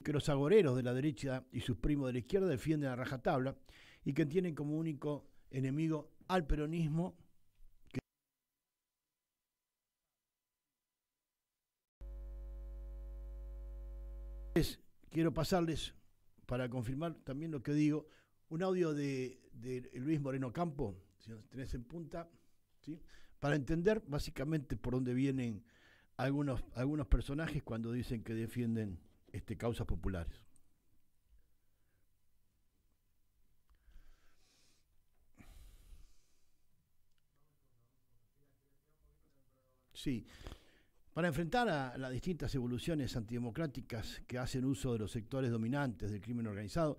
que los agoreros de la derecha y sus primos de la izquierda defienden a rajatabla y que tienen como único enemigo al peronismo. Quiero pasarles, para confirmar también lo que digo, un audio de Luis Moreno Campo, si lo tenés en punta, ¿sí? Para entender básicamente por dónde vienen algunos personajes cuando dicen que defienden causas populares. Sí, para enfrentar a las distintas evoluciones antidemocráticas que hacen uso de los sectores dominantes del crimen organizado,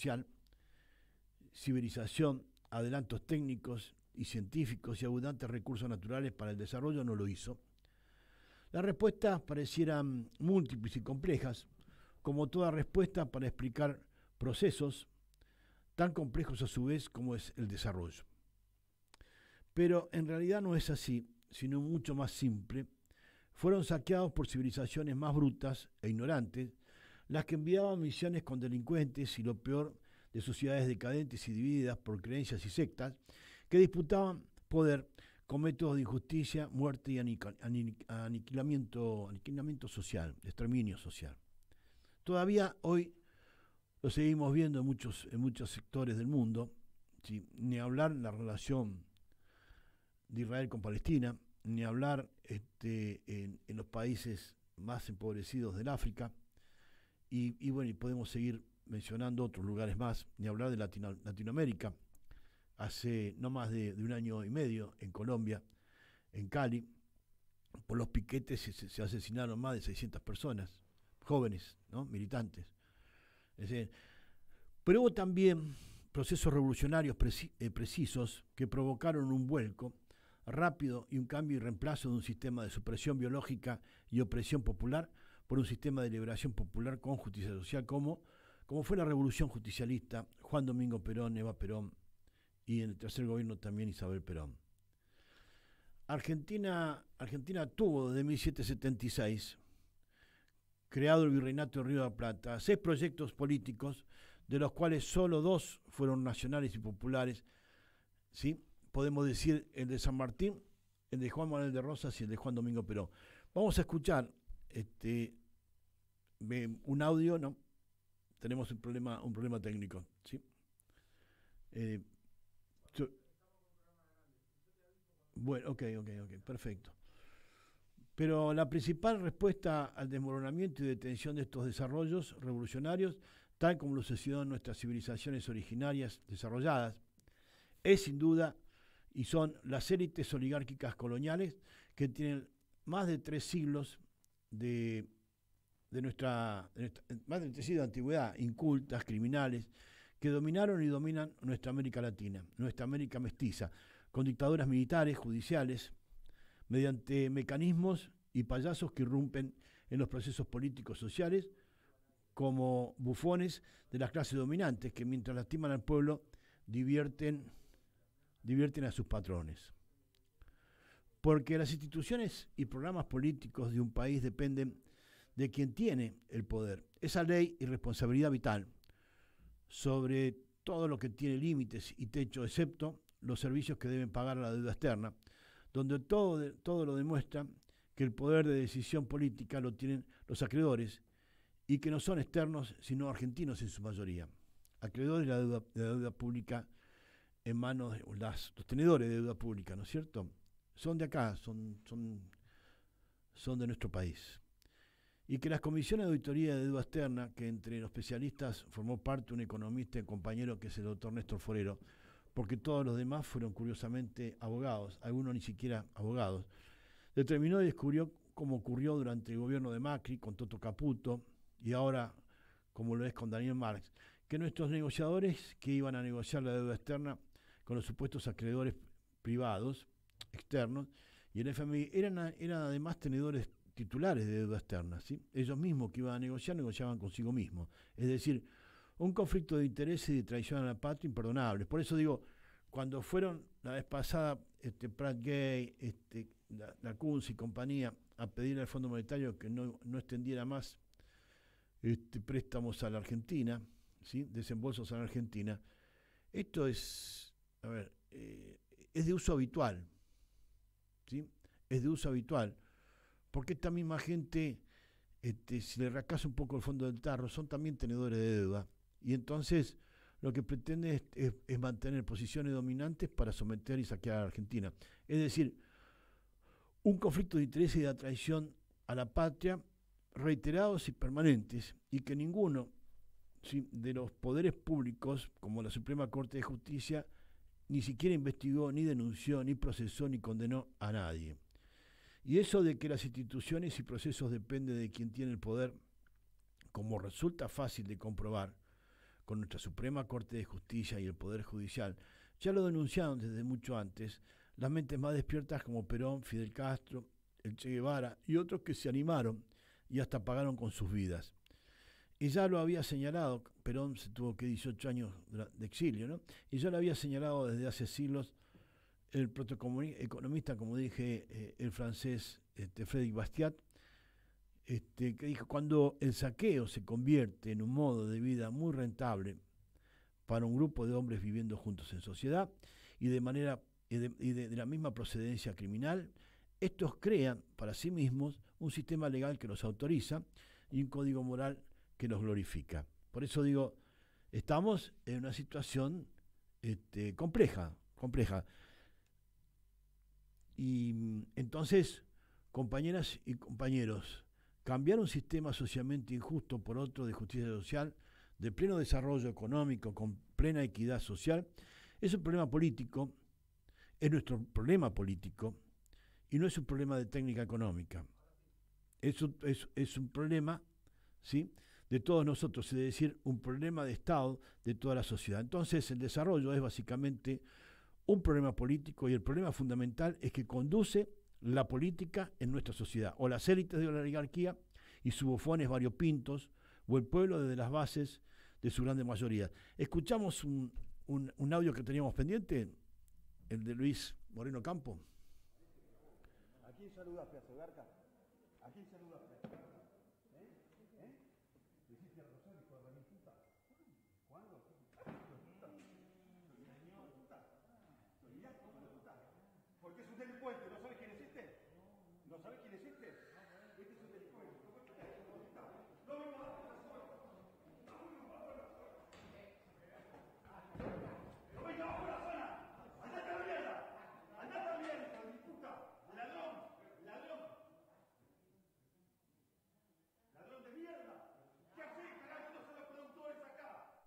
social, civilización, adelantos técnicos y científicos y abundantes recursos naturales para el desarrollo, no lo hizo. Las respuestas parecieran múltiples y complejas, como toda respuesta para explicar procesos tan complejos a su vez como es el desarrollo. Pero en realidad no es así, sino mucho más simple. Fueron saqueados por civilizaciones más brutas e ignorantes, las que enviaban misiones con delincuentes y lo peor de sociedades decadentes y divididas por creencias y sectas, que disputaban poder con métodos de injusticia, muerte y aniquilamiento social, exterminio social. Todavía hoy lo seguimos viendo en muchos sectores del mundo, ¿sí? Ni hablar la relación de Israel con Palestina, ni hablar en los países más empobrecidos del África, y bueno, y podemos seguir mencionando otros lugares más, ni hablar de Latinoamérica. Hace no más de un año y medio en Colombia, en Cali, por los piquetes se asesinaron más de 600 personas, jóvenes, ¿no? Militantes. Es decir, pero hubo también procesos revolucionarios precisos que provocaron un vuelco rápido y un cambio y reemplazo de un sistema de supresión biológica y opresión popular por un sistema de liberación popular con justicia social, como fue la revolución justicialista, Juan Domingo Perón, Eva Perón, y en el tercer gobierno también Isabel Perón. Argentina tuvo desde 1776, creado el Virreinato de Río de la Plata, 6 proyectos políticos, de los cuales solo 2 fueron nacionales y populares, ¿sí? Podemos decir el de San Martín, el de Juan Manuel de Rosas y el de Juan Domingo Perón. Vamos a escuchar un audio, ¿no? Tenemos un problema técnico, ¿sí? Bueno, ok, perfecto. Pero la principal respuesta al desmoronamiento y detención de estos desarrollos revolucionarios, tal como lo sucedió en nuestras civilizaciones originarias desarrolladas, es sin duda y son las élites oligárquicas coloniales que tienen más de 3 siglos de más de 3 siglos de antigüedad, incultas, criminales, que dominaron y dominan nuestra América Latina, nuestra América mestiza, con dictaduras militares, judiciales, mediante mecanismos y payasos que irrumpen en los procesos políticos sociales como bufones de las clases dominantes que mientras lastiman al pueblo divierten a sus patrones. Porque las instituciones y programas políticos de un país dependen de quien tiene el poder. Esa ley y responsabilidad vital sobre todo lo que tiene límites y techo, excepto los servicios que deben pagar a la deuda externa, donde todo lo demuestra que el poder de decisión política lo tienen los acreedores y que no son externos, sino argentinos en su mayoría. Acreedores de la deuda pública en manos de los tenedores de deuda pública, ¿no es cierto? Son de acá, son de nuestro país. Y que las comisiones de auditoría de deuda externa, que entre los especialistas formó parte un economista y compañero que es el doctor Néstor Forero, porque todos los demás fueron curiosamente abogados, algunos ni siquiera abogados, determinó y descubrió, como ocurrió durante el gobierno de Macri con Toto Caputo y ahora como lo es con Daniel Marx, que nuestros negociadores que iban a negociar la deuda externa con los supuestos acreedores privados, externos, y el FMI eran además tenedores titulares de deuda externa, ¿sí? Ellos mismos que iban a negociar, negociaban consigo mismos. Es decir, un conflicto de intereses y de traición a la patria imperdonable. Por eso digo, cuando fueron la vez pasada Pratt Gay, la Kunz y compañía a pedirle al Fondo Monetario que no extendiera más préstamos a la Argentina, ¿sí? Desembolsos a la Argentina, esto es, es de uso habitual, ¿sí? Es de uso habitual, porque esta misma gente, si le racasa un poco el fondo del tarro, son también tenedores de deuda, y entonces lo que pretende es mantener posiciones dominantes para someter y saquear a la Argentina. Es decir, un conflicto de interés y de traición a la patria reiterados y permanentes, y que ninguno, ¿sí?, de los poderes públicos, como la Suprema Corte de Justicia, ni siquiera investigó, ni denunció, ni procesó, ni condenó a nadie. Y eso de que las instituciones y procesos dependen de quien tiene el poder, como resulta fácil de comprobar, con nuestra Suprema Corte de Justicia y el Poder Judicial, ya lo denunciaron desde mucho antes las mentes más despiertas como Perón, Fidel Castro, el Che Guevara y otros que se animaron y hasta pagaron con sus vidas. Y ya lo había señalado, Perón se tuvo que 18 años de exilio, ¿no? Y ya lo había señalado desde hace siglos el protoeconomista, como dije, el francés Frédéric Bastiat, que dijo, cuando el saqueo se convierte en un modo de vida muy rentable para un grupo de hombres viviendo juntos en sociedad y de la misma procedencia criminal, estos crean para sí mismos un sistema legal que los autoriza y un código moral que los glorifica. Por eso digo, estamos en una situación compleja. Y entonces, compañeras y compañeros, cambiar un sistema socialmente injusto por otro de justicia social, de pleno desarrollo económico, con plena equidad social, es un problema político, es nuestro problema político, y no es un problema de técnica económica. Es un problema, ¿sí?, de todos nosotros, es decir, un problema de Estado de toda la sociedad. Entonces, el desarrollo es básicamente un problema político y el problema fundamental es que conduce la política en nuestra sociedad, o las élites de la oligarquía y sus bufones variopintos, o el pueblo desde las bases de su grande mayoría. Escuchamos un audio que teníamos pendiente, el de Luis Moreno Campo. ¿A quién saludas, Pedazo Garca? ¿A quién saludas, Pedazo Garca? ¿Dijiste a Rosario, hijo de mi puta? ¿Cuándo? Porque es un delincuente, ¿no sabes quién es este? ¿No sabes quién es este? Este es un delincuente. No me quitas, hijo de puta. No me vas a hacer la suerte. ¡No venga abajo de la zona! ¡Andate a la mierda! ¡Andate a la mierda, hijo de mi puta! ¡Ladrón! ¡Ladrón! ¡Ladrón de mierda! ¿Qué haces, carajo? No son los productores acá.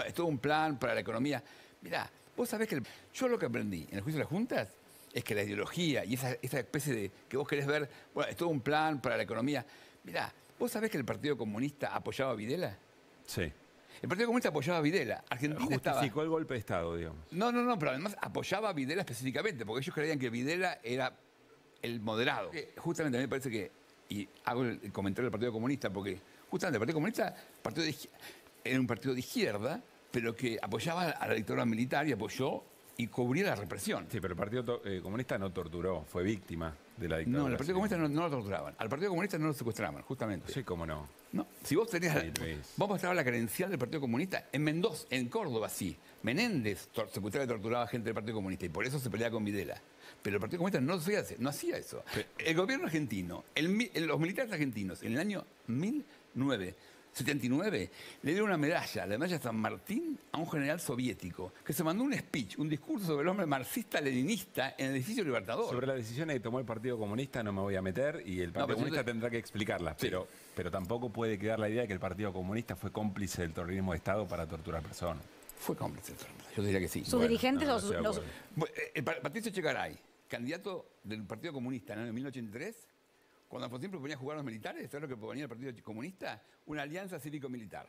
Es todo un plan para la economía. Mirá, vos sabés que yo lo que aprendí en el juicio de las juntas es que la ideología y esa especie de que vos querés ver, bueno, es todo un plan para la economía. Mirá, vos sabés que el Partido Comunista apoyaba a Videla. Sí. El Partido Comunista apoyaba a Videla. Argentina justificó el golpe de Estado, digamos. No, pero además apoyaba a Videla específicamente, porque ellos creían que Videla era el moderado. Justamente a mí me parece que, y hago el comentario del Partido Comunista, porque justamente el Partido Comunista era un partido de izquierda, pero que apoyaba a la dictadura militar y apoyó y cubría la represión. Sí, pero el Partido Comunista no torturó, fue víctima de la dictadura. No, el Partido Comunista no lo torturaban. Al Partido Comunista no lo secuestraban, justamente. Sí, cómo no. No, si vos tenías... Sí, vos mostrabas la credencial del Partido Comunista en Mendoza, en Córdoba, sí. Menéndez secuestraba y torturaba gente del Partido Comunista y por eso se peleaba con Videla. Pero el Partido Comunista no hacía eso. Sí. El gobierno argentino, los militares argentinos, en el año 1979, le dieron una medalla, la medalla San Martín, a un general soviético que se mandó un speech, un discurso sobre el hombre marxista-leninista en el edificio Libertador. Sobre las decisiones que tomó el Partido Comunista no me voy a meter y el Partido Comunista tendrá que explicarlas, sí. pero tampoco puede quedar la idea de que el Partido Comunista fue cómplice del terrorismo de Estado para torturar personas. Fue cómplice del terrorismo, yo diría que sí. Sus dirigentes los... Patricio Echegaray, candidato del Partido Comunista en el año 1983, cuando Alfonsín proponía jugar a los militares, ¿sabes lo que proponía el Partido Comunista? Una alianza cívico-militar.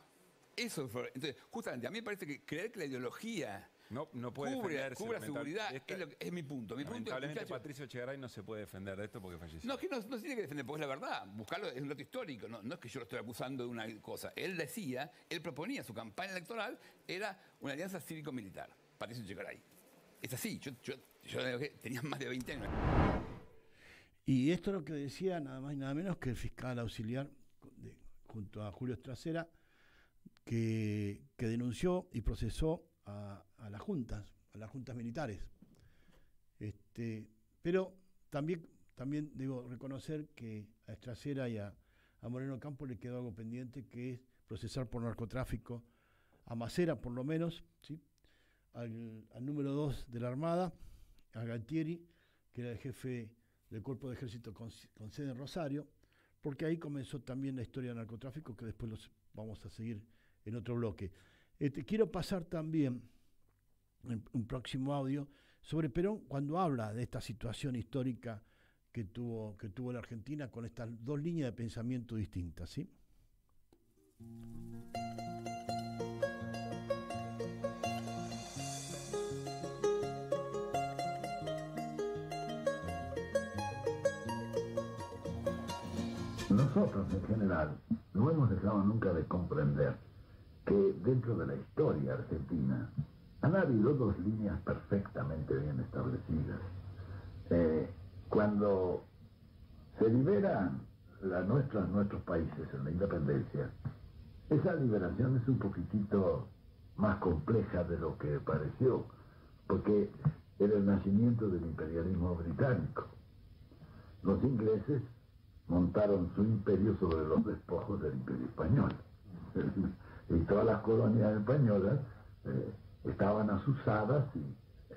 Eso fue. Entonces, justamente, a mí me parece que creer que la ideología no puede cubre la seguridad es mi punto. Lamentablemente, Patricio Echegaray no se puede defender de esto porque falleció. No, es que no se tiene que defender, porque es la verdad. Buscarlo es un dato histórico. No es que yo lo estoy acusando de una cosa. Él proponía, su campaña electoral era una alianza cívico-militar. Patricio Echegaray. Es así. Yo tenía más de 20 años. Y esto es lo que decía nada más y nada menos que el fiscal auxiliar, junto a Julio Estracera, que denunció y procesó a las juntas militares. Pero también debo reconocer que a Estracera y a Moreno Campo le quedó algo pendiente, que es procesar por narcotráfico a Macera, por lo menos, ¿sí? al número 2 de la Armada, a Galtieri, que era el jefe del Cuerpo de Ejército con sede en Rosario, porque ahí comenzó también la historia del narcotráfico, que después los vamos a seguir en otro bloque. Quiero pasar también en un próximo audio sobre Perón, cuando habla de esta situación histórica que tuvo la Argentina con estas dos líneas de pensamiento distintas, ¿sí? Nosotros, en general, no hemos dejado nunca de comprender que dentro de la historia argentina han habido dos líneas perfectamente bien establecidas. Cuando se liberan nuestros países en la independencia, esa liberación es un poquitito más compleja de lo que pareció, porque era el nacimiento del imperialismo británico. Los ingleses montaron su imperio sobre los despojos del imperio español. Y todas las colonias españolas estaban asusadas,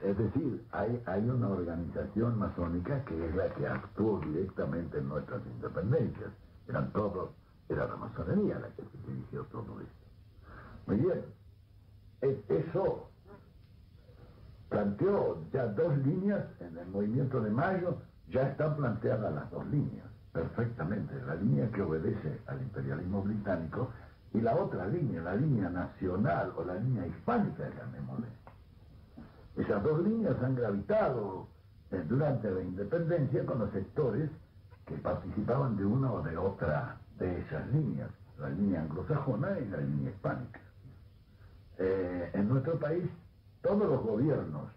es decir, hay una organización masónica que es la que actuó directamente en nuestras independencias. Era la masonería la que se dirigió todo esto. Muy bien, eso planteó ya dos líneas en el movimiento de Mayo, ya están planteadas las dos líneas perfectamente, la línea que obedece al imperialismo británico y la otra línea, la línea nacional o la línea hispánica, llamémosle. Esas dos líneas han gravitado durante la independencia con los sectores que participaban de una o de otra de esas líneas, la línea anglosajona y la línea hispánica. En nuestro país, todos los gobiernos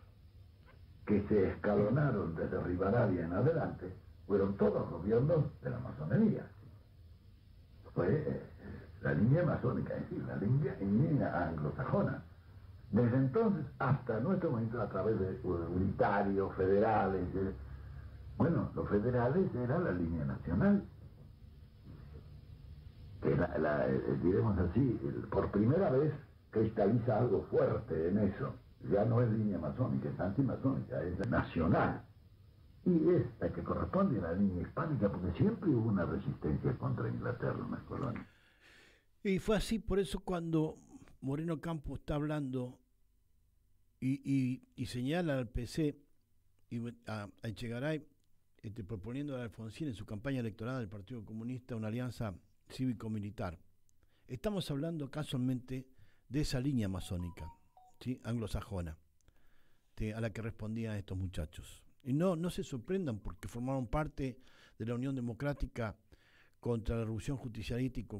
que se escalonaron desde Rivadavia en adelante fueron todos gobiernos de la masonería. Fue la línea masónica, es decir, la línea anglosajona. Desde entonces hasta nuestro momento, a través de unitarios, federales, bueno, los federales era la línea nacional, que diremos así, por primera vez cristaliza algo fuerte en eso. Ya no es línea masónica, es antimasónica, es nacional. Y es la que corresponde a la línea hispánica, porque siempre hubo una resistencia contra Inglaterra en las colonias. Y fue así, por eso cuando Moreno Campo está hablando y señala al PC y a Echegaray, proponiendo a Alfonsín en su campaña electoral del Partido Comunista una alianza cívico-militar, estamos hablando casualmente de esa línea masónica, ¿sí? Anglosajona, a la que respondían estos muchachos. Y no se sorprendan porque formaron parte de la Unión Democrática contra la revolución justicialística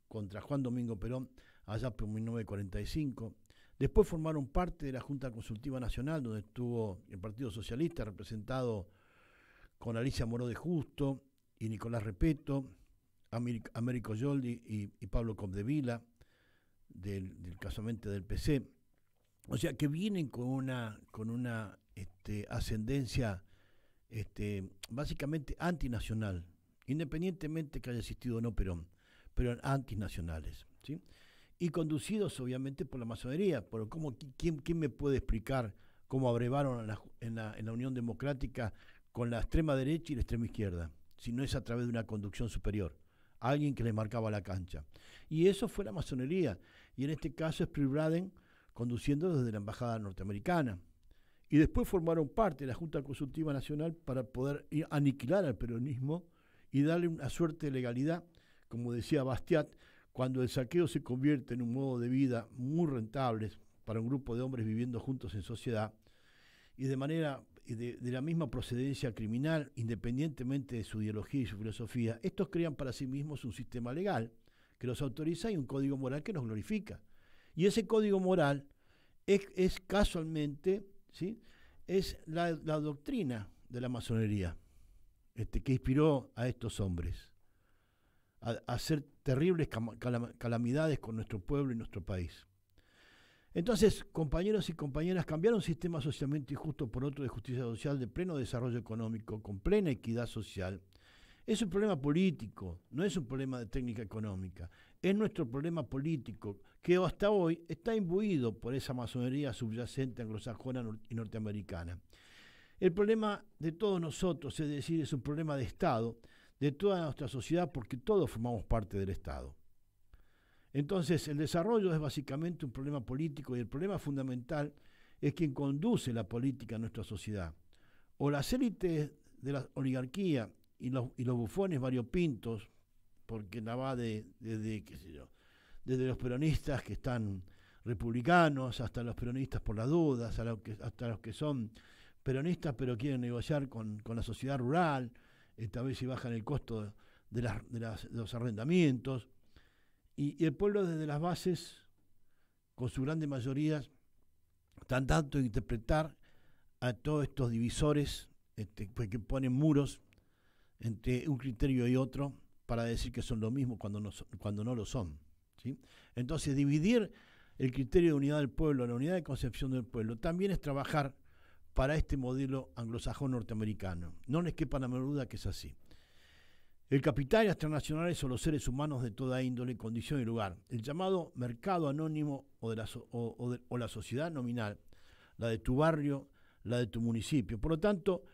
contra Juan Domingo Perón allá por 1945. Después formaron parte de la Junta Consultiva Nacional, donde estuvo el Partido Socialista representado con Alicia Moró de Justo y Nicolás Repetto, Américo Yoldi y Pablo Capdevila, del casualmente del PC. O sea que vienen con una ascendencia básicamente antinacional, independientemente que haya existido o no Perón, pero antinacionales, ¿sí? Y conducidos obviamente por la masonería. Pero ¿quién me puede explicar cómo abrevaron en la Unión Democrática con la extrema derecha y la extrema izquierda, si no es a través de una conducción superior, alguien que les marcaba la cancha? Y eso fue la masonería, y en este caso es Spritz-Braden conduciendo desde la Embajada Norteamericana. Y después formaron parte de la Junta Consultiva Nacional para poder aniquilar al peronismo y darle una suerte de legalidad, como decía Bastiat, cuando el saqueo se convierte en un modo de vida muy rentable para un grupo de hombres viviendo juntos en sociedad y de la misma procedencia criminal, independientemente de su ideología y su filosofía, estos crean para sí mismos un sistema legal que los autoriza y un código moral que los glorifica. Y ese código moral es casualmente, ¿sí?, es la doctrina de la masonería. que inspiró a estos hombres a hacer terribles calamidades con nuestro pueblo y nuestro país. Entonces, compañeros y compañeras, cambiar un sistema socialmente injusto por otro de justicia social, de pleno desarrollo económico, con plena equidad social, es un problema político, no es un problema de técnica económica. Es nuestro problema político, que hasta hoy está imbuido por esa masonería subyacente anglosajona y norteamericana. El problema de todos nosotros, es decir, es un problema de Estado, de toda nuestra sociedad, porque todos formamos parte del Estado. Entonces, el desarrollo es básicamente un problema político y el problema fundamental es quien conduce la política en nuestra sociedad. O las élites de la oligarquía y los bufones variopintos, porque la va desde los peronistas que están republicanos, hasta los peronistas por las dudas, hasta los que son peronistas pero quieren negociar con la sociedad rural, esta vez si bajan el costo de los arrendamientos, y el pueblo desde las bases, con su grande mayoría, están tanto de interpretar a todos estos divisores que ponen muros entre un criterio y otro para decir que son lo mismo cuando no lo son, ¿sí? Entonces, dividir el criterio de unidad del pueblo, la unidad de concepción del pueblo, también es trabajar para este modelo anglosajón norteamericano. No les quepa la menor duda que es así. El capital y las transnacionales son los seres humanos de toda índole, condición y lugar. El llamado mercado anónimo o la sociedad nominal, la de tu barrio, la de tu municipio. Por lo tanto,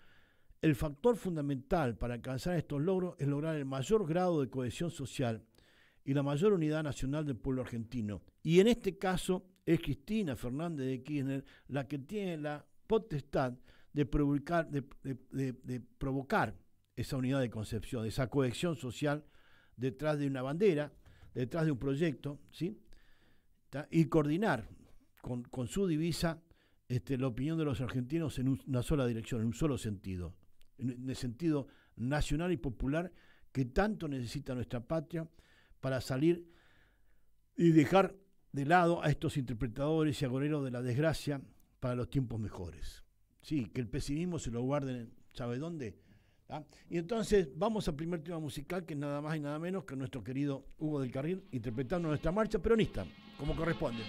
el factor fundamental para alcanzar estos logros es lograr el mayor grado de cohesión social y la mayor unidad nacional del pueblo argentino. Y en este caso es Cristina Fernández de Kirchner la que tiene la potestad de provocar esa unidad de concepción, esa cohesión social detrás de una bandera, detrás de un proyecto, ¿sí? Y coordinar con su divisa la opinión de los argentinos en una sola dirección, en un solo sentido, en el sentido nacional y popular que tanto necesita nuestra patria para salir y dejar de lado a estos interpretadores y agoreros de la desgracia para los tiempos mejores. Sí, que el pesimismo se lo guarden, ¿sabe dónde? ¿Ah? Y entonces vamos al primer tema musical, que es nada más y nada menos que nuestro querido Hugo del Carril, interpretando nuestra marcha peronista, como corresponde.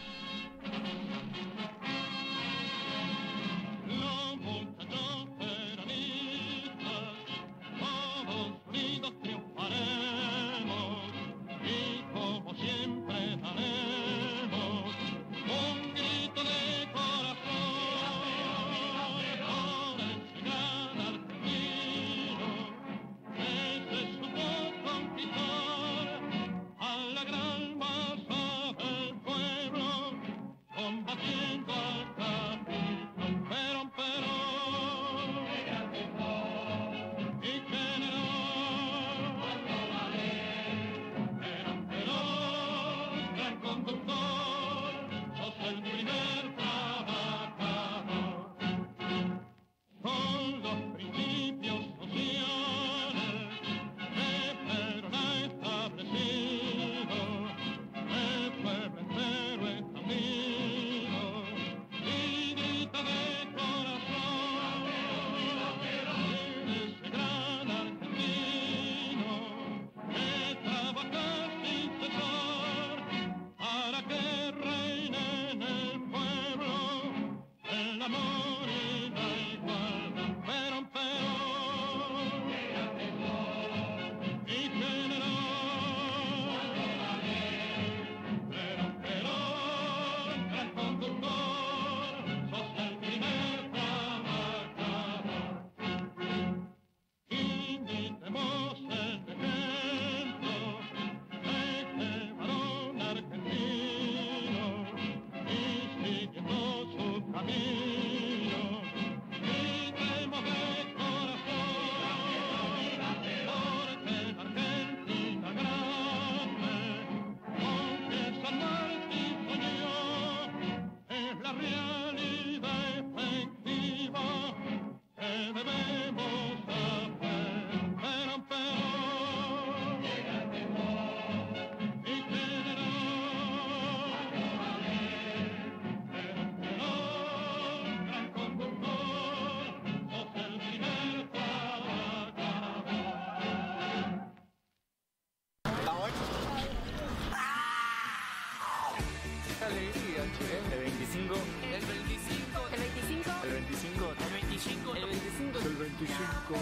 alegría, che. El 25. El 25. El 25. El 25. El 25. El 25. El 25.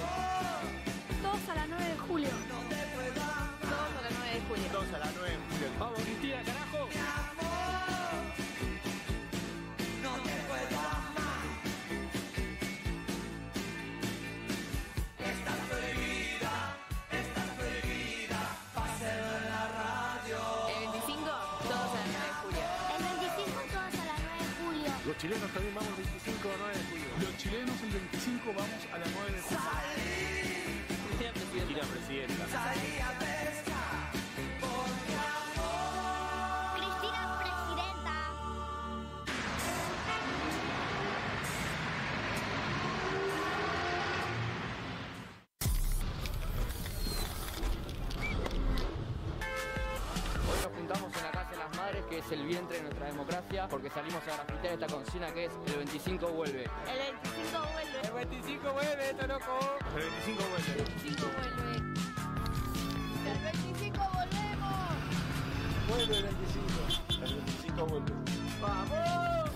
Todos a las 9 de julio. Todos a las 9 de julio. Todos a las 9 de julio. Vamos, Cristina, carajo. Los chilenos también vamos el 25 a 9 de julio. Los chilenos el 25 vamos a las 9 de julio. Cristina presidenta. Cristina presidenta. Hoy nos juntamos en la Casa de las Madres, que es el vientre de nuestra democracia, porque salimos a grafitear esta consigna que es el 25 vuelve. El 25 vuelve. El 25 vuelve, esto loco. El 25 vuelve. El 25 vuelve. El 25 volvemos. Vuelve el 25. El 25 vuelve. ¡Vamos!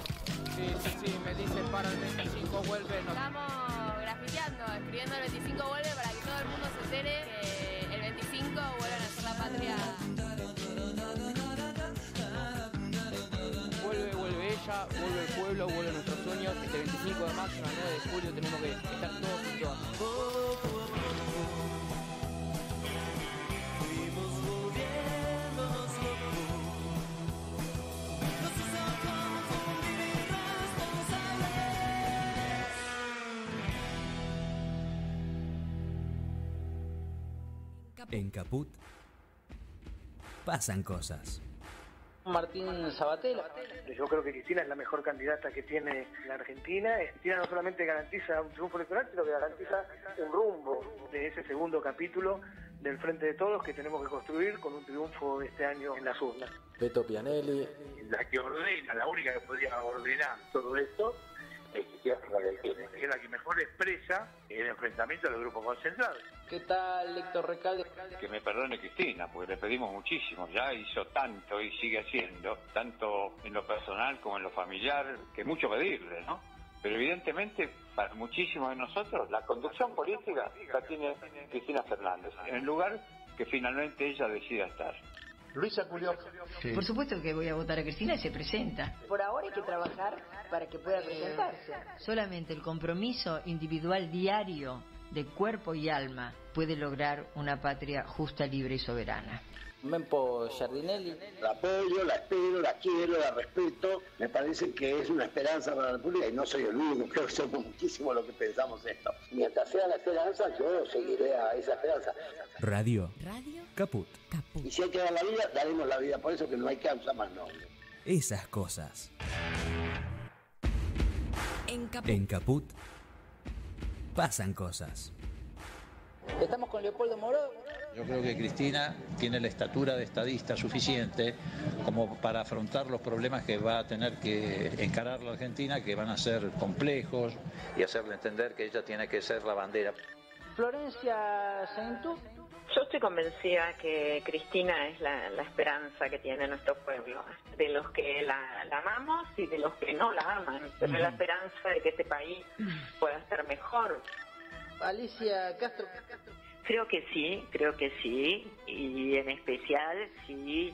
Sí, me dice para el 25 vuelve. No. Estamos grafiteando, escribiendo el 25 vuelve para que todo el mundo se entere que el 25 vuelven a ser la patria. Vuelve ella, vuelve el pueblo, vuelven nuestros sueños. Este 25 de marzo, el 9 de julio, tenemos que estar todos juntos. En Caput pasan cosas. Martín Sabatella. Yo creo que Cristina es la mejor candidata que tiene la Argentina. Cristina no solamente garantiza un triunfo electoral, sino que garantiza un rumbo de ese segundo capítulo del Frente de Todos que tenemos que construir con un triunfo este año en las urnas. Beto Pianelli. La que ordena, la única que podría ordenar todo esto es que es la que mejor expresa el enfrentamiento de los grupos concentrados. ¿Qué tal, Héctor Recalde? Que me perdone Cristina, porque le pedimos muchísimo, ya hizo tanto y sigue haciendo, tanto en lo personal como en lo familiar, que mucho pedirle, ¿no? Pero evidentemente, para muchísimos de nosotros, la conducción política la tiene Cristina Fernández, en el lugar que finalmente ella decida estar. Luisa Culió. Sí. Por supuesto que voy a votar a Cristina y se presenta. Por ahora hay que trabajar para que pueda presentarse. Solamente el compromiso individual diario de cuerpo y alma puede lograr una patria justa, libre y soberana. Mempo Giardinelli. La apoyo, la espero, la quiero, la respeto. Me parece que es una esperanza para la República y no soy el único, creo que somos muchísimos los que pensamos esto. Mientras sea la esperanza, yo seguiré a esa esperanza. Radio. Caput. Y si hay que dar la vida, daremos la vida. Por eso que no hay causa más noble. Esas cosas. En Caput pasan cosas. Estamos con Leopoldo Moró. Yo creo que Cristina tiene la estatura de estadista suficiente como para afrontar los problemas que va a tener que encarar la Argentina, que van a ser complejos, y hacerle entender que ella tiene que ser la bandera. Florencia Saintú. Yo estoy convencida que Cristina es la esperanza que tiene nuestro pueblo, de los que la amamos y de los que no la aman, pero la esperanza de que este país pueda ser mejor. Alicia Castro. Creo que sí, y en especial si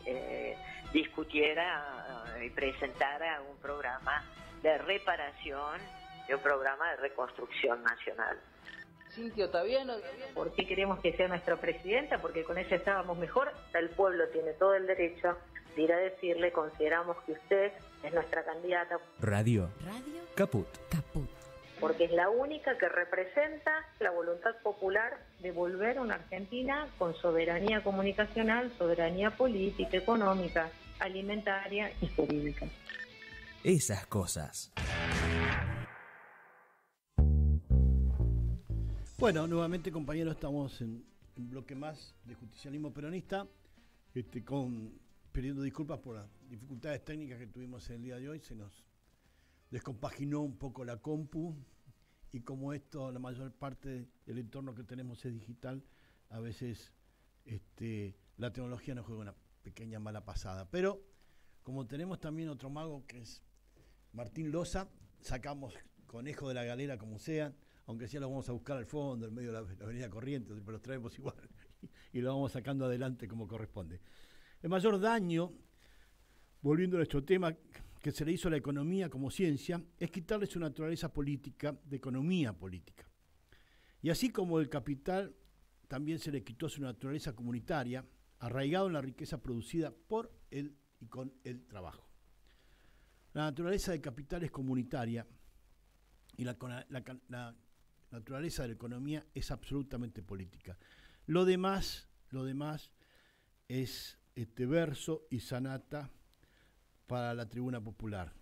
discutiera y presentara un programa de reparación y un programa de reconstrucción nacional. Cintia Ottaviano. ¿Por qué queremos que sea nuestra presidenta? Porque con ella estábamos mejor. El pueblo tiene todo el derecho de ir a decirle, consideramos que usted es nuestra candidata. Radio. Caput. Porque es la única que representa la voluntad popular de volver a una Argentina con soberanía comunicacional, soberanía política, económica, alimentaria y jurídica. Esas cosas. Bueno, nuevamente, compañeros, estamos en bloque más de justicialismo peronista, pidiendo disculpas por las dificultades técnicas que tuvimos en el día de hoy. Se nos descompaginó un poco la compu, y como esto, la mayor parte del entorno que tenemos es digital, a veces la tecnología nos juega una pequeña mala pasada. Pero como tenemos también otro mago que es Martín Loza, sacamos Conejo de la Galera como sea, aunque sea lo vamos a buscar al fondo, en medio de la avenida Corrientes, pero los traemos igual y lo vamos sacando adelante como corresponde. El mayor daño, volviendo a nuestro tema, que se le hizo a la economía como ciencia, es quitarle su naturaleza política de economía política. Y así como el capital también se le quitó su naturaleza comunitaria, arraigado en la riqueza producida por él y con el trabajo. La naturaleza del capital es comunitaria y la naturaleza de la economía es absolutamente política. Lo demás es verso y sanata para la tribuna popular.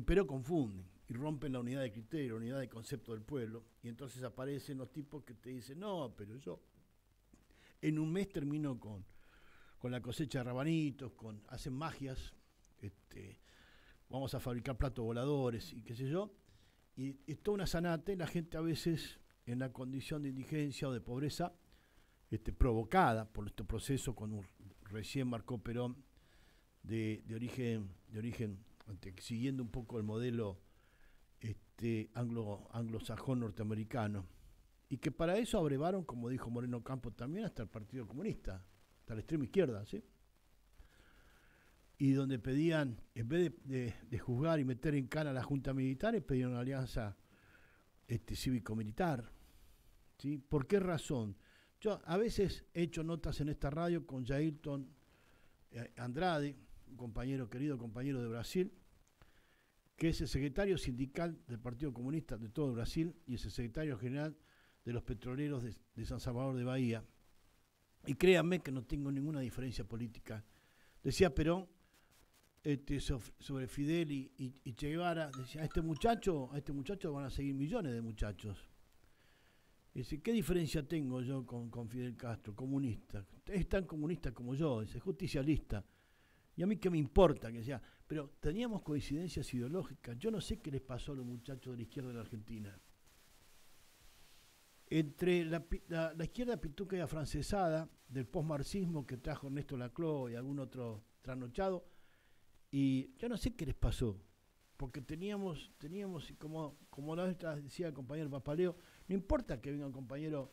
Pero confunden y rompen la unidad de criterio, la unidad de concepto del pueblo, y entonces aparecen los tipos que te dicen, no, pero yo en un mes termino con la cosecha de rabanitos, hacen magias, vamos a fabricar platos voladores y qué sé yo, y es toda una sanata, y la gente a veces en la condición de indigencia o de pobreza provocada por este proceso, cuando recién marcó Perón de origen siguiendo un poco el modelo anglosajón norteamericano, y que para eso abrevaron, como dijo Moreno Campo también, hasta el Partido Comunista, hasta la extrema izquierda, ¿sí? Y donde pedían, en vez de juzgar y meter en cana a la Junta Militar, pedían una alianza cívico-militar, ¿sí? ¿Por qué razón? Yo a veces he hecho notas en esta radio con Jailton Andrade, un querido compañero de Brasil, que es el secretario sindical del Partido Comunista de todo Brasil y es el secretario general de los petroleros de San Salvador de Bahía. Y créanme que no tengo ninguna diferencia política. Decía Perón sobre Fidel y Che Guevara, decía, a este muchacho van a seguir millones de muchachos. Dice, ¿qué diferencia tengo yo con Fidel Castro? Comunista. Es tan comunista como yo, es justicialista. Y a mí qué me importa que sea. Pero teníamos coincidencias ideológicas. Yo no sé qué les pasó a los muchachos de la izquierda de la Argentina. Entre la izquierda pituca y afrancesada del posmarxismo que trajo Ernesto Laclau y algún otro trasnochado, y yo no sé qué les pasó, porque teníamos como la vez decía el compañero Papaleo, no importa que venga un compañero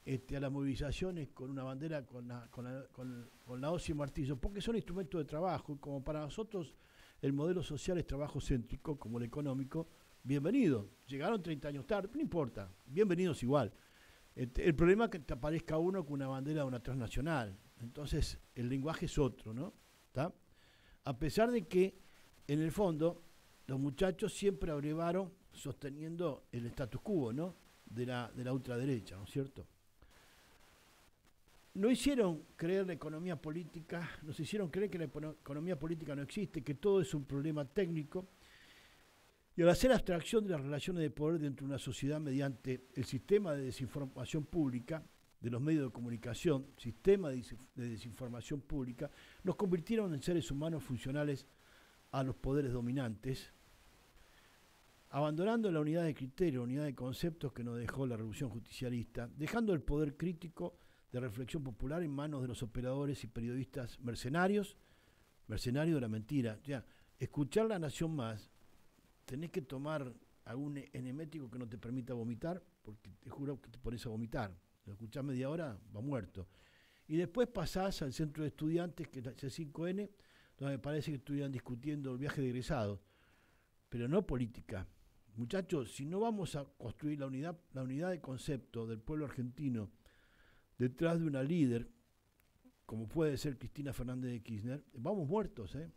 a las movilizaciones con una bandera con la hoz y martillo, porque son instrumentos de trabajo, como para nosotros el modelo social es trabajo céntrico, como el económico. Bienvenido, llegaron 30 años tarde, no importa, bienvenidos igual. El problema es que te aparezca uno con una bandera de una transnacional, entonces el lenguaje es otro, ¿no? ¿Está? A pesar de que, en el fondo, los muchachos siempre abrevaron sosteniendo el status quo, ¿no? De la ultraderecha, ¿no es cierto? No hicieron creer la economía política, nos hicieron creer que la economía política no existe, que todo es un problema técnico. Y al hacer abstracción de las relaciones de poder dentro de una sociedad mediante el sistema de desinformación pública, de los medios de comunicación, sistema de desinformación pública, nos convirtieron en seres humanos funcionales a los poderes dominantes, abandonando la unidad de criterio, la unidad de conceptos que nos dejó la revolución justicialista, dejando el poder crítico de reflexión popular en manos de los operadores y periodistas mercenarios de la mentira. Ya, escuchar La Nación Más, tenés que tomar algún enemético que no te permita vomitar, porque te juro que te pones a vomitar. Lo escuchás media hora, va muerto. Y después pasás al centro de estudiantes, que es el C5N, donde me parece que estuvieran discutiendo el viaje de egresados, pero no política. Muchachos, si no vamos a construir la unidad de concepto del pueblo argentino detrás de una líder, como puede ser Cristina Fernández de Kirchner, vamos muertos, ¿eh?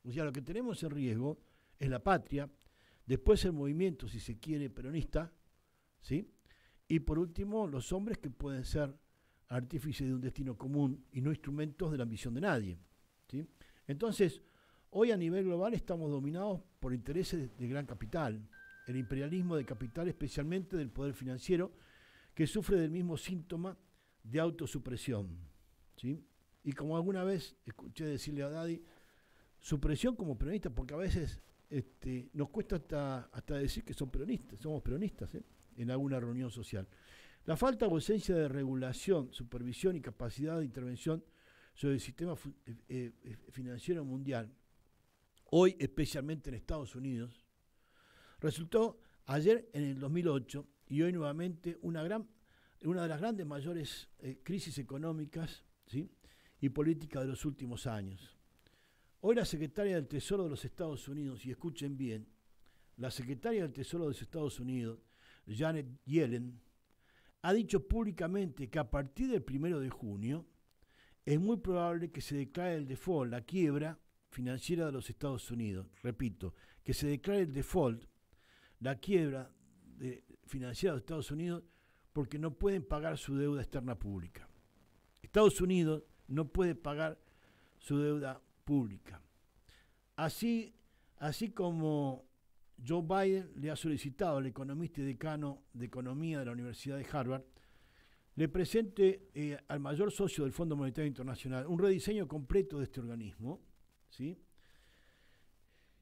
O sea, lo que tenemos en riesgo es la patria, después el movimiento, si se quiere, peronista, ¿sí? Y por último, los hombres que pueden ser artífices de un destino común y no instrumentos de la ambición de nadie, ¿sí? Entonces, hoy a nivel global estamos dominados por intereses de gran capital, el imperialismo de capital, especialmente del poder financiero, que sufre del mismo síntoma de autosupresión, ¿sí? Y como alguna vez escuché decirle a Daddy, supresión como peronista, porque a veces nos cuesta hasta decir que somos peronistas, en alguna reunión social. La falta o ausencia de regulación, supervisión y capacidad de intervención sobre el sistema financiero mundial hoy especialmente en Estados Unidos, resultó ayer en el 2008 y hoy nuevamente una de las grandes mayores crisis económicas, ¿sí?, y políticas de los últimos años. Hoy la secretaria del Tesoro de los Estados Unidos, y escuchen bien, la secretaria del Tesoro de los Estados Unidos, Janet Yellen, ha dicho públicamente que a partir del 1 de junio es muy probable que se declare el default, la quiebra financiera de los Estados Unidos. Repito, que se declare el default, la quiebra financiera de los Estados Unidos, porque no pueden pagar su deuda externa pública. Estados Unidos no puede pagar su deuda pública. Así como Joe Biden le ha solicitado al economista y decano de Economía de la Universidad de Harvard le presente al mayor socio del Fondo Monetario Internacional un rediseño completo de este organismo, ¿sí?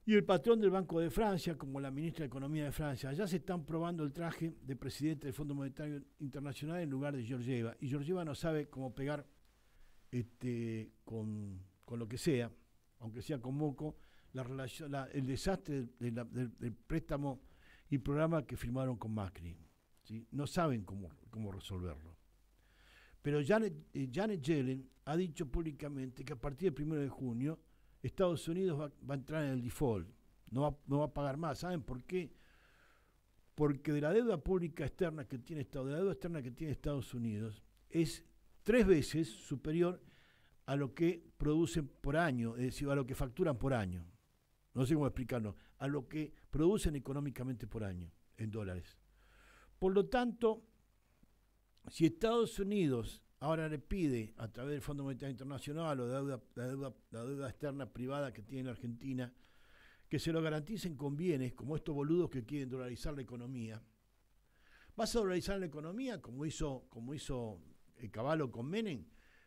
Y el patrón del Banco de Francia, como la ministra de Economía de Francia, ya se están probando el traje de presidente del Fondo Monetario Internacional en lugar de Georgieva. Y Georgieva no sabe cómo pegar con lo que sea, aunque sea con moco, el desastre del préstamo y programa que firmaron con Macri, ¿sí? No saben cómo resolverlo. Pero Janet Yellen ha dicho públicamente que a partir del 1 de junio Estados Unidos va a entrar en el default, no va a pagar más. ¿Saben por qué? Porque de la deuda pública externa que tiene Estados Unidos es 3 veces superior a lo que producen por año, es decir, a lo que facturan por año. No sé cómo explicarlo, a lo que producen económicamente por año, en dólares. Por lo tanto, si Estados Unidos ahora le pide, a través del Fondo Monetario Internacional o de la deuda externa privada que tiene la Argentina, que se lo garanticen con bienes, como estos boludos que quieren dolarizar la economía, ¿vas a dolarizar la economía como hizo Cavallo con Menem,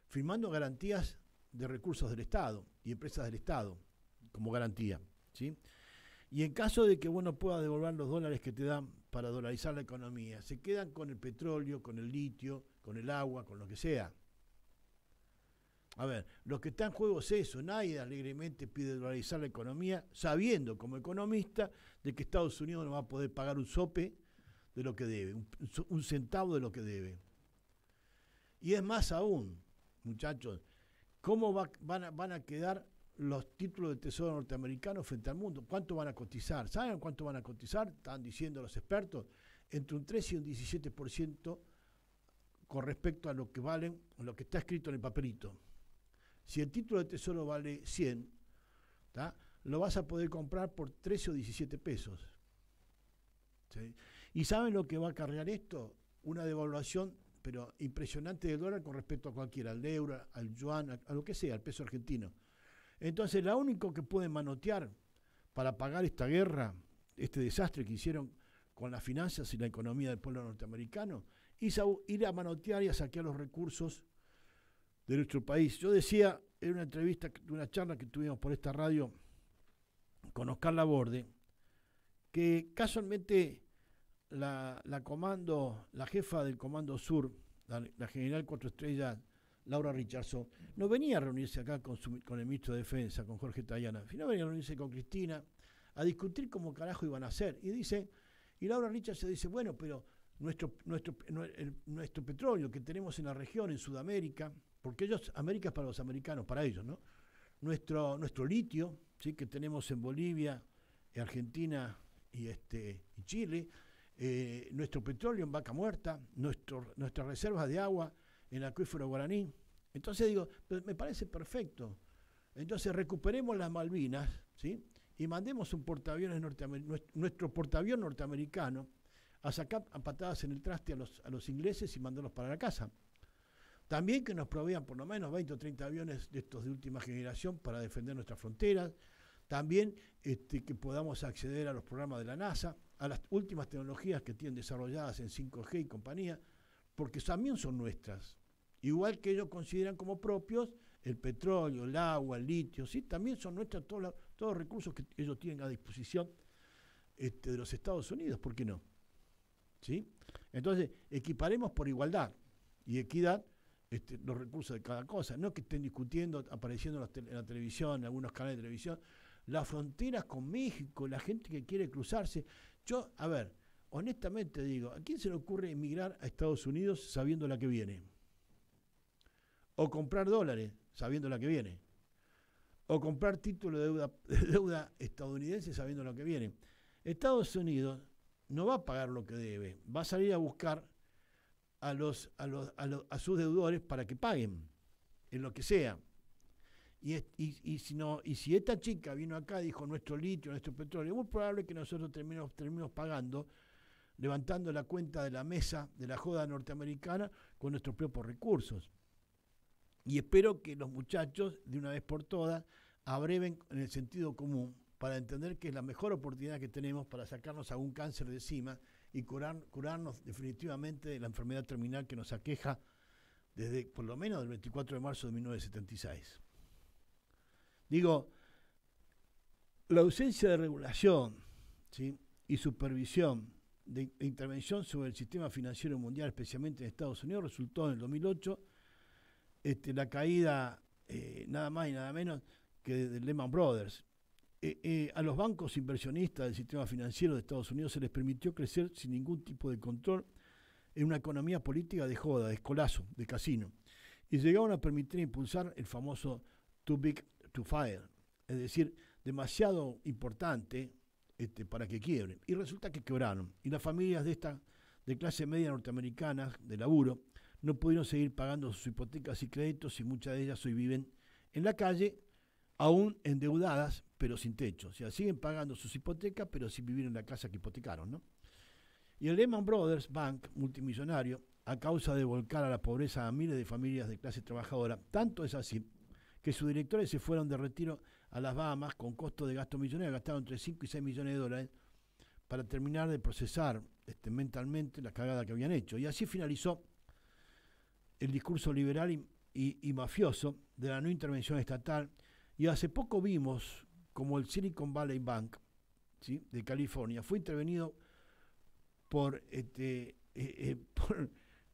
firmando garantías de recursos del Estado y empresas del Estado como garantía, ¿sí? Y en caso de que vos no puedas devolver los dólares que te dan para dolarizar la economía, se quedan con el petróleo, con el litio, con el agua, con lo que sea. A ver, lo que está en juego es eso. Nadie alegremente pide dolarizar la economía, sabiendo como economista de que Estados Unidos no va a poder pagar un sope de lo que debe, un centavo de lo que debe. Y es más aún, muchachos, ¿cómo van a quedar los títulos del Tesoro norteamericano frente al mundo? ¿Cuánto van a cotizar? ¿Saben cuánto van a cotizar? Están diciendo los expertos, entre un 13 y un 17% con respecto a lo que valen, lo que está escrito en el papelito. Si el título del Tesoro vale 100, ¿tá?, lo vas a poder comprar por 13 o 17 pesos. ¿Sí? ¿Y saben lo que va a acarrear esto? Una devaluación, pero impresionante del dólar con respecto a cualquiera, al euro, al yuan, a lo que sea, al peso argentino. Entonces, lo único que pueden manotear para pagar esta guerra, este desastre que hicieron con las finanzas y la economía del pueblo norteamericano, es ir a manotear y a saquear los recursos de nuestro país. Yo decía en una entrevista, una charla que tuvimos por esta radio con Oscar Laborde, que casualmente la jefa del Comando Sur, la general 4 estrellas, Laura Richardson, no venía a reunirse acá con el ministro de Defensa, con Jorge Tayana, sino venía a reunirse con Cristina a discutir cómo carajo iban a hacer. Y Laura Richardson dice, bueno, pero nuestro petróleo que tenemos en la región, en Sudamérica, porque América es para los americanos, para ellos, ¿no? Nuestro litio, ¿sí?, que tenemos en Bolivia, Argentina y Chile, nuestro petróleo en Vaca Muerta, nuestras reservas de agua en el acuífero guaraní. Entonces digo, me parece perfecto. Entonces recuperemos las Malvinas, ¿sí?, y mandemos un portaaviones nuestro portaavión norteamericano a sacar a patadas en el traste a los ingleses y mandarlos para la casa. También que nos provean por lo menos 20 o 30 aviones de estos de última generación para defender nuestras fronteras. También que podamos acceder a los programas de la NASA, a las últimas tecnologías que tienen desarrolladas en 5G y compañía, porque también son nuestras. Igual que ellos consideran como propios el petróleo, el agua, el litio, ¿sí?, también son nuestros todos los recursos que ellos tienen a disposición de los Estados Unidos, ¿por qué no? ¿Sí? Entonces, equiparemos por igualdad y equidad los recursos de cada cosa, no que estén discutiendo, apareciendo en la televisión, en algunos canales de televisión, las fronteras con México, la gente que quiere cruzarse. Yo, a ver, honestamente digo, ¿a quién se le ocurre emigrar a Estados Unidos sabiendo la que viene? O comprar dólares sabiendo la que viene. O comprar título de deuda estadounidense sabiendo lo que viene. Estados Unidos no va a pagar lo que debe, va a salir a buscar a sus deudores para que paguen, en lo que sea. Y si esta chica vino acá y dijo nuestro litio, nuestro petróleo, es muy probable que nosotros terminemos pagando, levantando la cuenta de la mesa de la joda norteamericana con nuestros propios recursos. Y espero que los muchachos, de una vez por todas, abreven en el sentido común para entender que es la mejor oportunidad que tenemos para sacarnos algún cáncer de encima y curarnos definitivamente de la enfermedad terminal que nos aqueja desde por lo menos el 24 de marzo de 1976. Digo, la ausencia de regulación, ¿sí?, y supervisión de intervención sobre el sistema financiero mundial, especialmente en Estados Unidos, resultó en el 2008 la caída nada más y nada menos que de Lehman Brothers. A los bancos inversionistas del sistema financiero de Estados Unidos se les permitió crecer sin ningún tipo de control en una economía política de joda, de escolazo, de casino, y llegaron a permitir impulsar el famoso too big to fail, es decir, demasiado importante para que quiebren. Y resulta que quebraron. Y las familias de clase media norteamericanas, de laburo, no pudieron seguir pagando sus hipotecas y créditos, y muchas de ellas hoy viven en la calle, aún endeudadas, pero sin techo. O sea, siguen pagando sus hipotecas, pero sin vivir en la casa que hipotecaron, ¿no? Y el Lehman Brothers Bank, multimillonario, a causa de volcar a la pobreza a miles de familias de clase trabajadora, tanto es así que sus directores se fueron de retiro a las Bahamas con costo de gasto millonario, gastaron entre 5 y 6 millones de dólares para terminar de procesar mentalmente la cagada que habían hecho. Y así finalizó el discurso liberal y mafioso de la no intervención estatal. Y hace poco vimos como el Silicon Valley Bank, ¿sí?, de California fue intervenido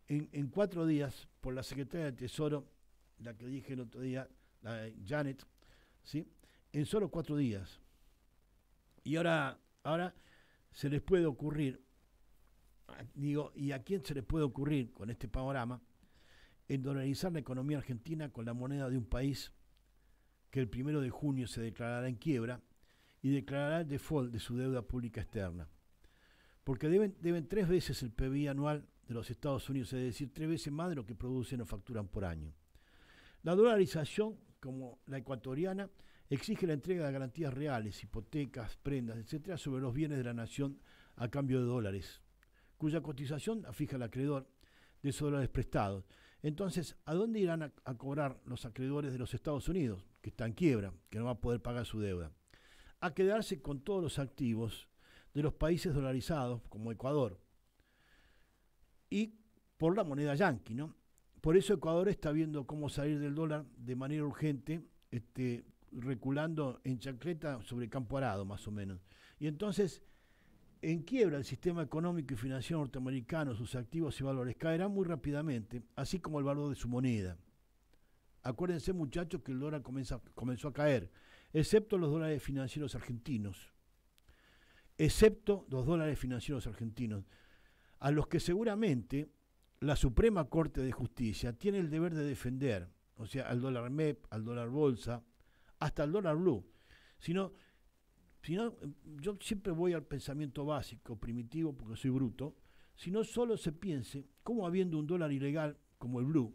en 4 días por la secretaria del Tesoro, la que dije el otro día, la Janet, ¿sí?, en solo 4 días. Y ahora se les puede ocurrir, digo, ¿y a quién se les puede ocurrir con este panorama en dolarizar la economía argentina con la moneda de un país que el 1 de junio se declarará en quiebra y declarará el default de su deuda pública externa? Porque deben 3 veces el PBI anual de los Estados Unidos, es decir, 3 veces más de lo que producen o facturan por año. La dolarización, como la ecuatoriana, exige la entrega de garantías reales, hipotecas, prendas, etcétera, sobre los bienes de la nación a cambio de dólares, cuya cotización la fija el acreedor de esos dólares prestados. Entonces, ¿a dónde irán a cobrar los acreedores de los Estados Unidos, que está en quiebra, que no va a poder pagar su deuda? A quedarse con todos los activos de los países dolarizados, como Ecuador, y por la moneda yanqui, ¿no? Por eso Ecuador está viendo cómo salir del dólar de manera urgente, reculando en chancleta sobre campo arado, más o menos. Y entonces, en quiebra el sistema económico y financiero norteamericano, sus activos y valores caerán muy rápidamente, así como el valor de su moneda. Acuérdense, muchachos, que el dólar comenzó a caer, excepto los dólares financieros argentinos. Excepto los dólares financieros argentinos, a los que seguramente la Suprema Corte de Justicia tiene el deber de defender, o sea, al dólar MEP, al dólar bolsa, hasta al dólar blue. Si no, yo siempre voy al pensamiento básico, primitivo, porque soy bruto, si no solo se piense cómo habiendo un dólar ilegal como el blue,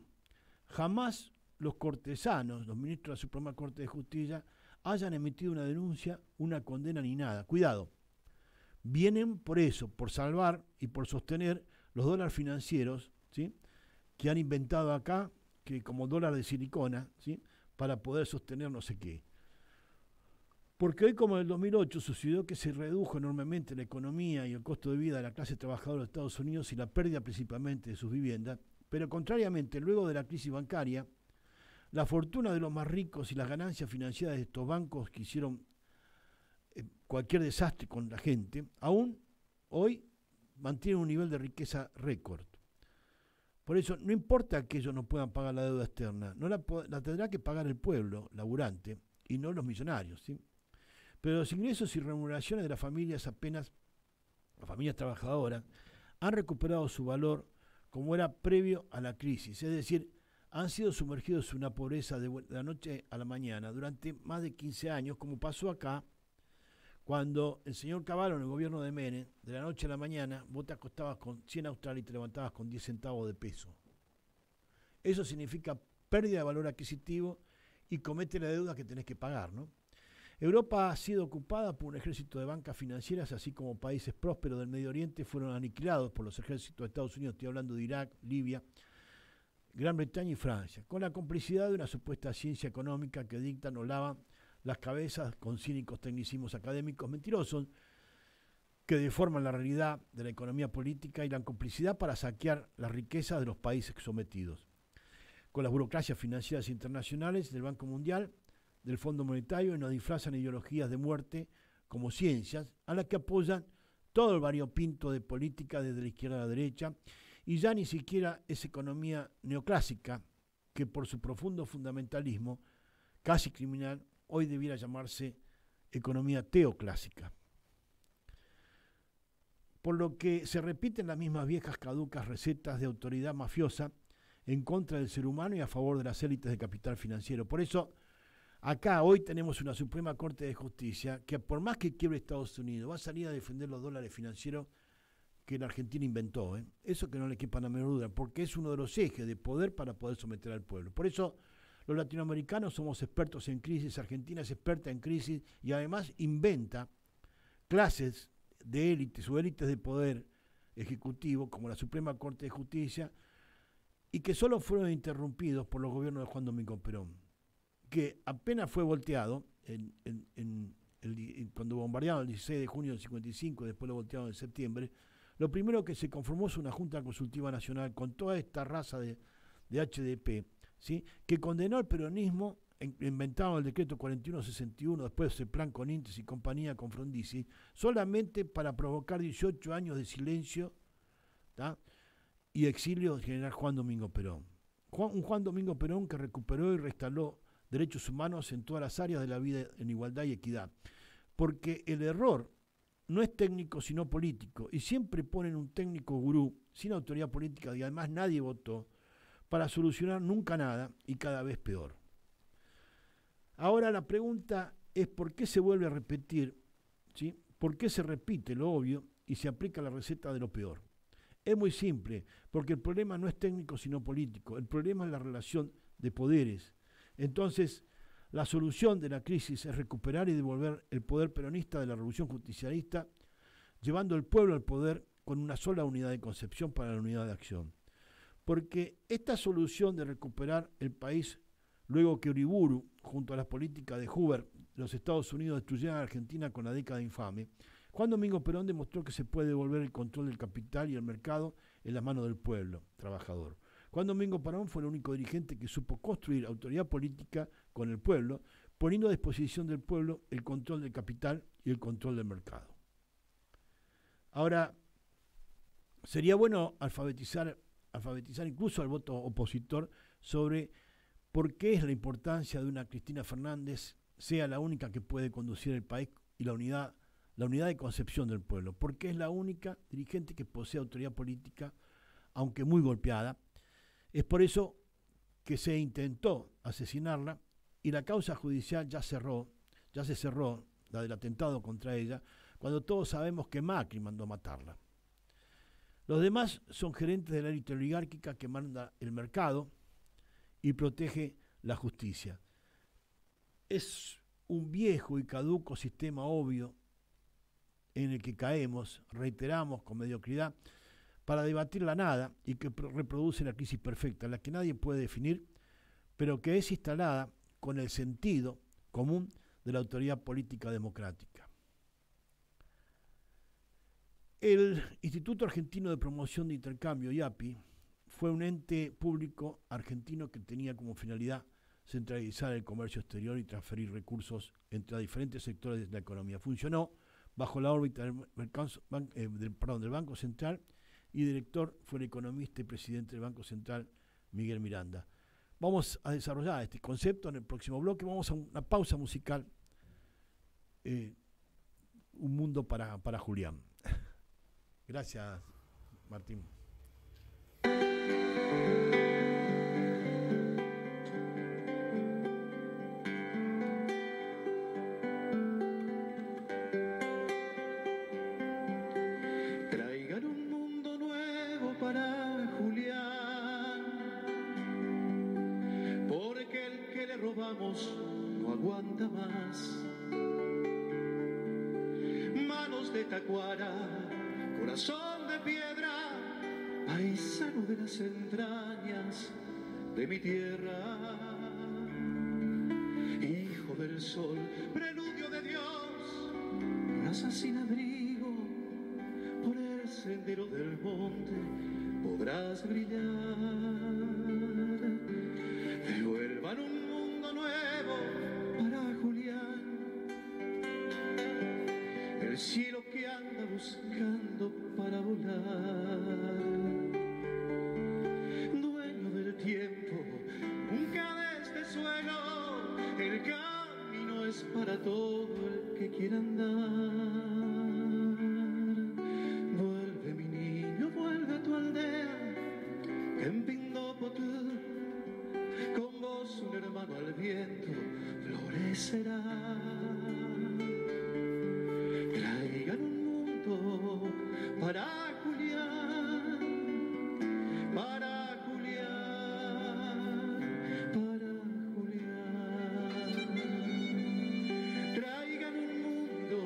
jamás los cortesanos, los ministros de la Suprema Corte de Justicia, hayan emitido una denuncia, una condena ni nada. Cuidado, vienen por eso, por salvar y por sostener los dólares financieros, ¿sí?, que han inventado acá, que como dólar de silicona, ¿sí?, para poder sostener no sé qué. Porque hoy, como en el 2008, sucedió que se redujo enormemente la economía y el costo de vida de la clase trabajadora de Estados Unidos y la pérdida principalmente de sus viviendas, pero contrariamente, luego de la crisis bancaria, la fortuna de los más ricos y las ganancias financieras de estos bancos que hicieron cualquier desastre con la gente, aún hoy mantienen un nivel de riqueza récord. Por eso, no importa que ellos no puedan pagar la deuda externa, la tendrá que pagar el pueblo laburante y no los millonarios, ¿sí? pero los ingresos y remuneraciones de las familias trabajadoras, han recuperado su valor como era previo a la crisis, es decir, han sido sumergidos en una pobreza de la noche a la mañana durante más de 15 años, como pasó acá, cuando el señor Cavallo en el gobierno de Menem, de la noche a la mañana, vos te acostabas con 100 australes y te levantabas con 10 centavos de peso. Eso significa pérdida de valor adquisitivo y comete la deuda que tenés que pagar, ¿no? Europa ha sido ocupada por un ejército de bancas financieras, así como países prósperos del Medio Oriente fueron aniquilados por los ejércitos de Estados Unidos, estoy hablando de Irak, Libia, Gran Bretaña y Francia, con la complicidad de una supuesta ciencia económica que dictan o lavan las cabezas con cínicos tecnicismos académicos mentirosos que deforman la realidad de la economía política y la complicidad para saquear las riquezas de los países sometidos. Con las burocracias financieras internacionales del Banco Mundial, del Fondo Monetario, y nos disfrazan ideologías de muerte como ciencias, a las que apoyan todo el variopinto de política desde la izquierda a la derecha, y ya ni siquiera es economía neoclásica, que por su profundo fundamentalismo, casi criminal, hoy debiera llamarse economía teoclásica. Por lo que se repiten las mismas viejas caducas recetas de autoridad mafiosa en contra del ser humano y a favor de las élites de capital financiero. Por eso, acá hoy tenemos una Suprema Corte de Justicia que, por más que quiebre Estados Unidos, va a salir a defender los dólares financieros que la Argentina inventó. Eso que no le quepa la menor duda, porque es uno de los ejes de poder para poder someter al pueblo. Por eso los latinoamericanos somos expertos en crisis, Argentina es experta en crisis y además inventa clases de élites o élites de poder ejecutivo, como la Suprema Corte de Justicia, y que solo fueron interrumpidos por los gobiernos de Juan Domingo Perón, que apenas fue volteado cuando bombardearon el 16 de junio del 55, después lo voltearon en septiembre. Lo primero que se conformó es una Junta Consultiva Nacional con toda esta raza de HDP, ¿sí?, que condenó el peronismo, inventado el decreto 4161, después el plan con Intes y compañía con Frondizi, solamente para provocar 18 años de silencio, ¿tá?, y exilio del general Juan Domingo Perón. Un Juan Domingo Perón que recuperó y reinstaló derechos humanos en todas las áreas de la vida en igualdad y equidad. Porque el error no es técnico sino político, y siempre ponen un técnico gurú sin autoridad política y además nadie votó para solucionar nunca nada y cada vez peor. Ahora la pregunta es ¿por qué se vuelve a repetir? ¿Sí? ¿Por qué se repite lo obvio y se aplica la receta de lo peor? Es muy simple, porque el problema no es técnico sino político, el problema es la relación de poderes. Entonces, la solución de la crisis es recuperar y devolver el poder peronista de la revolución justicialista, llevando al pueblo al poder con una sola unidad de concepción para la unidad de acción. Porque esta solución de recuperar el país, luego que Uriburu, junto a las políticas de Hoover, los Estados Unidos destruyeron a Argentina con la década infame, Juan Domingo Perón demostró que se puede devolver el control del capital y el mercado en las manos del pueblo trabajador. Juan Domingo Perón fue el único dirigente que supo construir autoridad política con el pueblo, poniendo a disposición del pueblo el control del capital y el control del mercado. Ahora, sería bueno alfabetizar incluso al voto opositor sobre por qué es la importancia de una Cristina Fernández sea la única que puede conducir el país y la unidad de concepción del pueblo, porque es la única dirigente que posee autoridad política, aunque muy golpeada. Es por eso que se intentó asesinarla y la causa judicial ya se cerró, la del atentado contra ella, cuando todos sabemos que Macri mandó matarla. Los demás son gerentes de la élite oligárquica que manda el mercado y protege la justicia. Es un viejo y caduco sistema obvio en el que caemos, reiteramos con mediocridad, para debatir la nada y que reproduce la crisis perfecta, la que nadie puede definir, pero que es instalada con el sentido común de la autoridad política democrática. El Instituto Argentino de Promoción de Intercambio, IAPI, fue un ente público argentino que tenía como finalidad centralizar el comercio exterior y transferir recursos entre diferentes sectores de la economía. Funcionó bajo la órbita del Banco Central y director fue el economista y presidente del Banco Central, Miguel Miranda. Vamos a desarrollar este concepto en el próximo bloque. Vamos a una pausa musical un mundo para Julián. Gracias, Martín. Traigan un mundo nuevo para Julián, porque el que le robamos no aguanta más. Manos de tacuara, corazón de piedra, paisano de las entrañas de mi tierra, hijo del sol, preludio de Dios, raza sin abrigo, por el sendero del monte podrás brillar. Devuelvan un mundo nuevo para Julián, el cielo que anda buscando para volar. Dueño del tiempo, nunca de este suelo, el camino es para todo el que quiera andar. Vuelve mi niño, vuelve a tu aldea, en Pindópotl, con vos un hermano al viento florecerá. Traigan un mundo para Julián, para Julián, para Julián. Traigan un mundo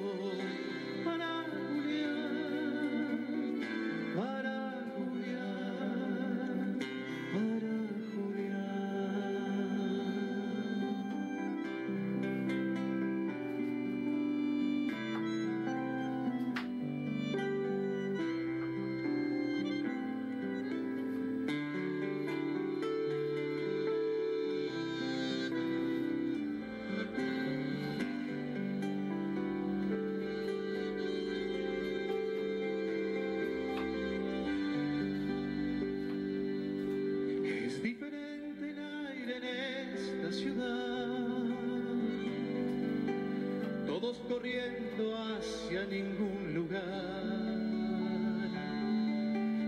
para Julián, para Julián, para Es diferente el aire en esta ciudad, todos corriendo hacia ningún lugar,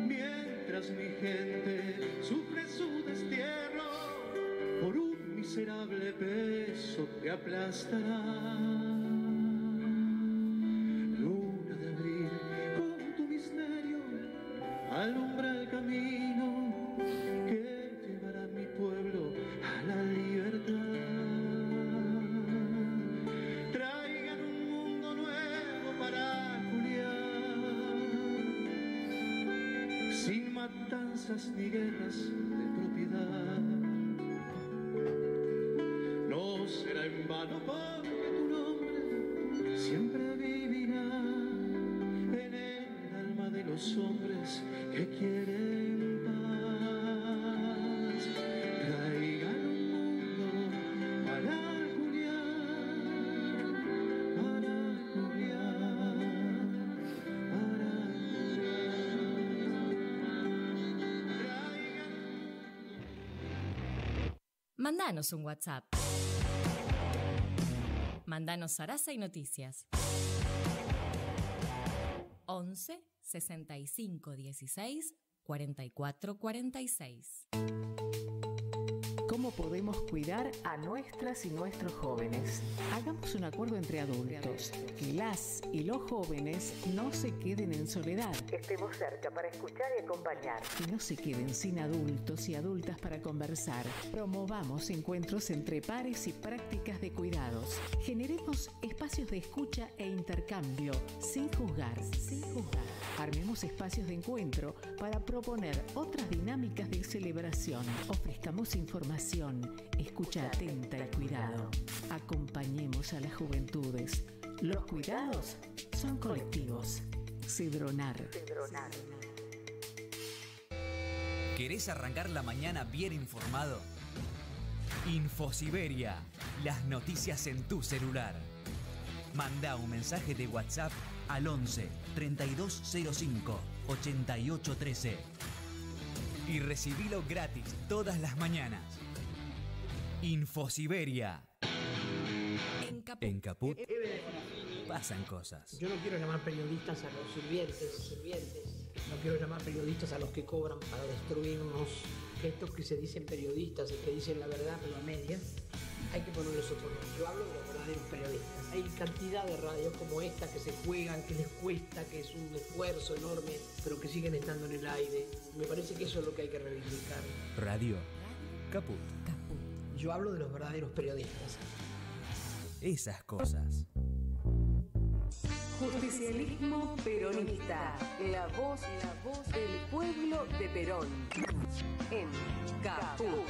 mientras mi gente sufre su destierro por un miserable peso que aplastará. Luna de abril, con tu misterio alumbra el camino que llevará a mi pueblo a la libertad. Traigan un mundo nuevo para Julián, sin matanzas ni guerras de propiedad. No será en vano porque tu nombre siempre vivirá en el alma de los hombres que quieren paz. Traigan un mundo para Julián, para Julián, para Julián. Mandanos un WhatsApp. Mandanos Sarasa y Noticias. 11 65 16 44 46. ¿Cómo podemos cuidar a nuestras y nuestros jóvenes? Hagamos un acuerdo entre adultos, que las y los jóvenes no se queden en soledad. Estemos cerca para escuchar y acompañar. Que no se queden sin adultos y adultas para conversar. Promovamos encuentros entre pares y prácticas de cuidados. Generemos espacios de escucha e intercambio, sin juzgar. Armemos espacios de encuentro para proponer otras dinámicas de celebración. Ofrezcamos información, escucha atenta y cuidado. Acompañemos a las juventudes. Los cuidados son colectivos. Cedronar. ¿Querés arrancar la mañana bien informado? Infosiberia, las noticias en tu celular. Manda un mensaje de WhatsApp al 11 3205 8813 y recibilo gratis todas las mañanas. Infosiberia. En Caput. pasan cosas. Yo no quiero llamar periodistas a los sirvientes. No quiero llamar periodistas a los que cobran para destruirnos. Que estos que se dicen periodistas y que dicen la verdad pero a medias, hay que ponerles otro nombre. Yo hablo de los verdaderos periodistas. Hay cantidad de radios como esta que se juegan, que les cuesta, que es un esfuerzo enorme, pero que siguen estando en el aire. Me parece que eso es lo que hay que reivindicar. Radio Caput. Yo hablo de los verdaderos periodistas. Esas cosas. Justicialismo peronista. La voz del pueblo de Perón. En Caput.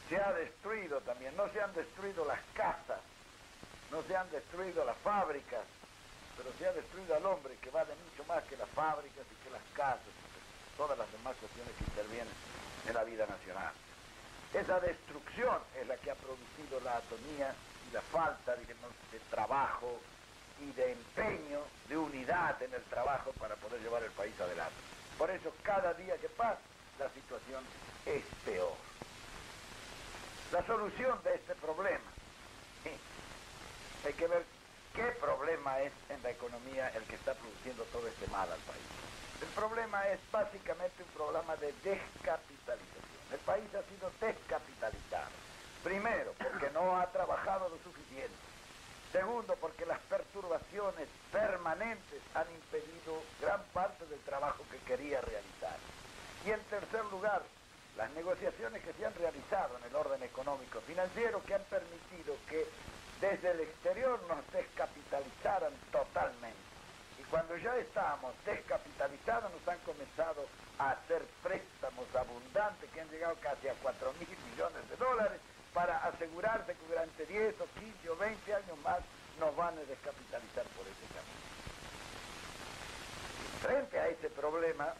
Se ha destruido también, no se han destruido las casas, no se han destruido las fábricas, pero se ha destruido al hombre, que vale mucho más que las fábricas y que las casas, y que todas las demás cuestiones que intervienen en la vida nacional. Esa destrucción es la que ha producido la atonía y la falta de trabajo y de empeño, de unidad en el trabajo para poder llevar el país adelante. Por eso cada día que pasa la situación es peor. La solución de este problema, hay que ver qué problema es en la economía el que está produciendo todo este mal al país. El problema es básicamente un problema de descapitalización. El país ha sido descapitalizado. Primero, porque no ha trabajado lo suficiente. Segundo, porque las perturbaciones permanentes han impedido gran parte del trabajo que quería realizar. Y en tercer lugar, las negociaciones que se han realizado en el orden económico financiero que han permitido que desde el exterior nos descapitalizaran totalmente. Y cuando ya estábamos descapitalizados nos han comenzado a hacer préstamos abundantes que han llegado casi a 4.000 millones de dólares para asegurarse que durante 10 o 15 o 20 años más nos van a descapitalizar por ese camino. Frente a ese problema,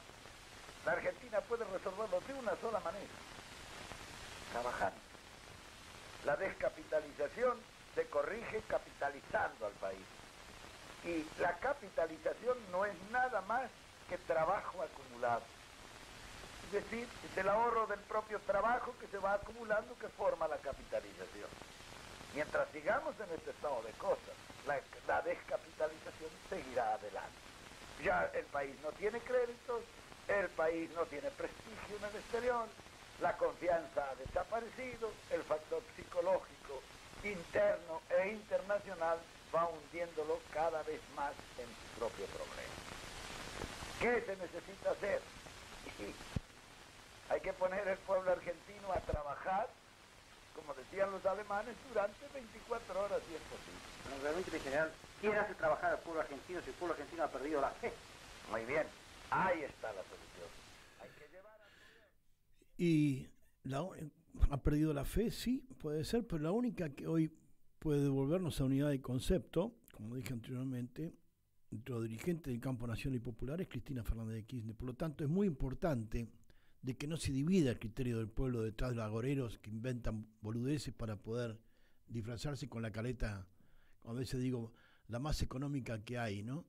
la Argentina puede resolverlo de una sola manera, trabajando. La descapitalización se corrige capitalizando al país. Y la capitalización no es nada más que trabajo acumulado. Es decir, es el ahorro del propio trabajo que se va acumulando que forma la capitalización. Mientras sigamos en este estado de cosas, la descapitalización seguirá adelante. Ya el país no tiene créditos, el país no tiene prestigio en el exterior, la confianza ha desaparecido, el factor psicológico interno e internacional va hundiéndolo cada vez más en su propio problema. ¿Qué se necesita hacer? Hay que poner al pueblo argentino a trabajar, como decían los alemanes, durante 24 horas si es posible. Bueno, realmente, en general, ¿quién hace trabajar al pueblo argentino si el pueblo argentino ha perdido la fe? Muy bien, ahí está la solución. Hay que llevar a... Y ha perdido la fe, sí, puede ser, pero la única que hoy puede devolvernos a unidad de concepto, como dije anteriormente, entre los dirigentes del campo nacional y popular es Cristina Fernández de Kirchner. Por lo tanto, es muy importante de que no se divida el criterio del pueblo detrás de los agoreros que inventan boludeces para poder disfrazarse con la careta, a veces digo, la más económica que hay, ¿no?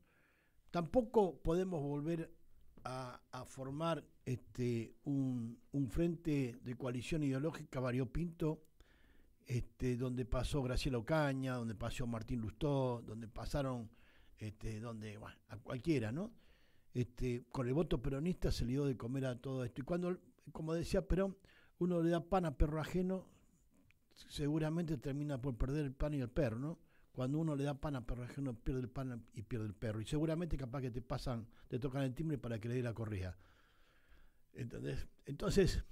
Tampoco podemos volver a formar un frente de coalición ideológica variopinto, donde pasó Graciela Ocaña, donde pasó Martín Lustó, donde pasaron, a cualquiera, ¿no? Con el voto peronista se le dio de comer a todo esto. Y cuando, como decía Perón, uno le da pan a perro ajeno, seguramente termina por perder el pan y el perro, ¿no? Cuando uno le da pan a perro ajeno, pierde el pan y pierde el perro. Y seguramente capaz que te tocan el timbre para que le dé la correa. ¿Entendés? Entonces,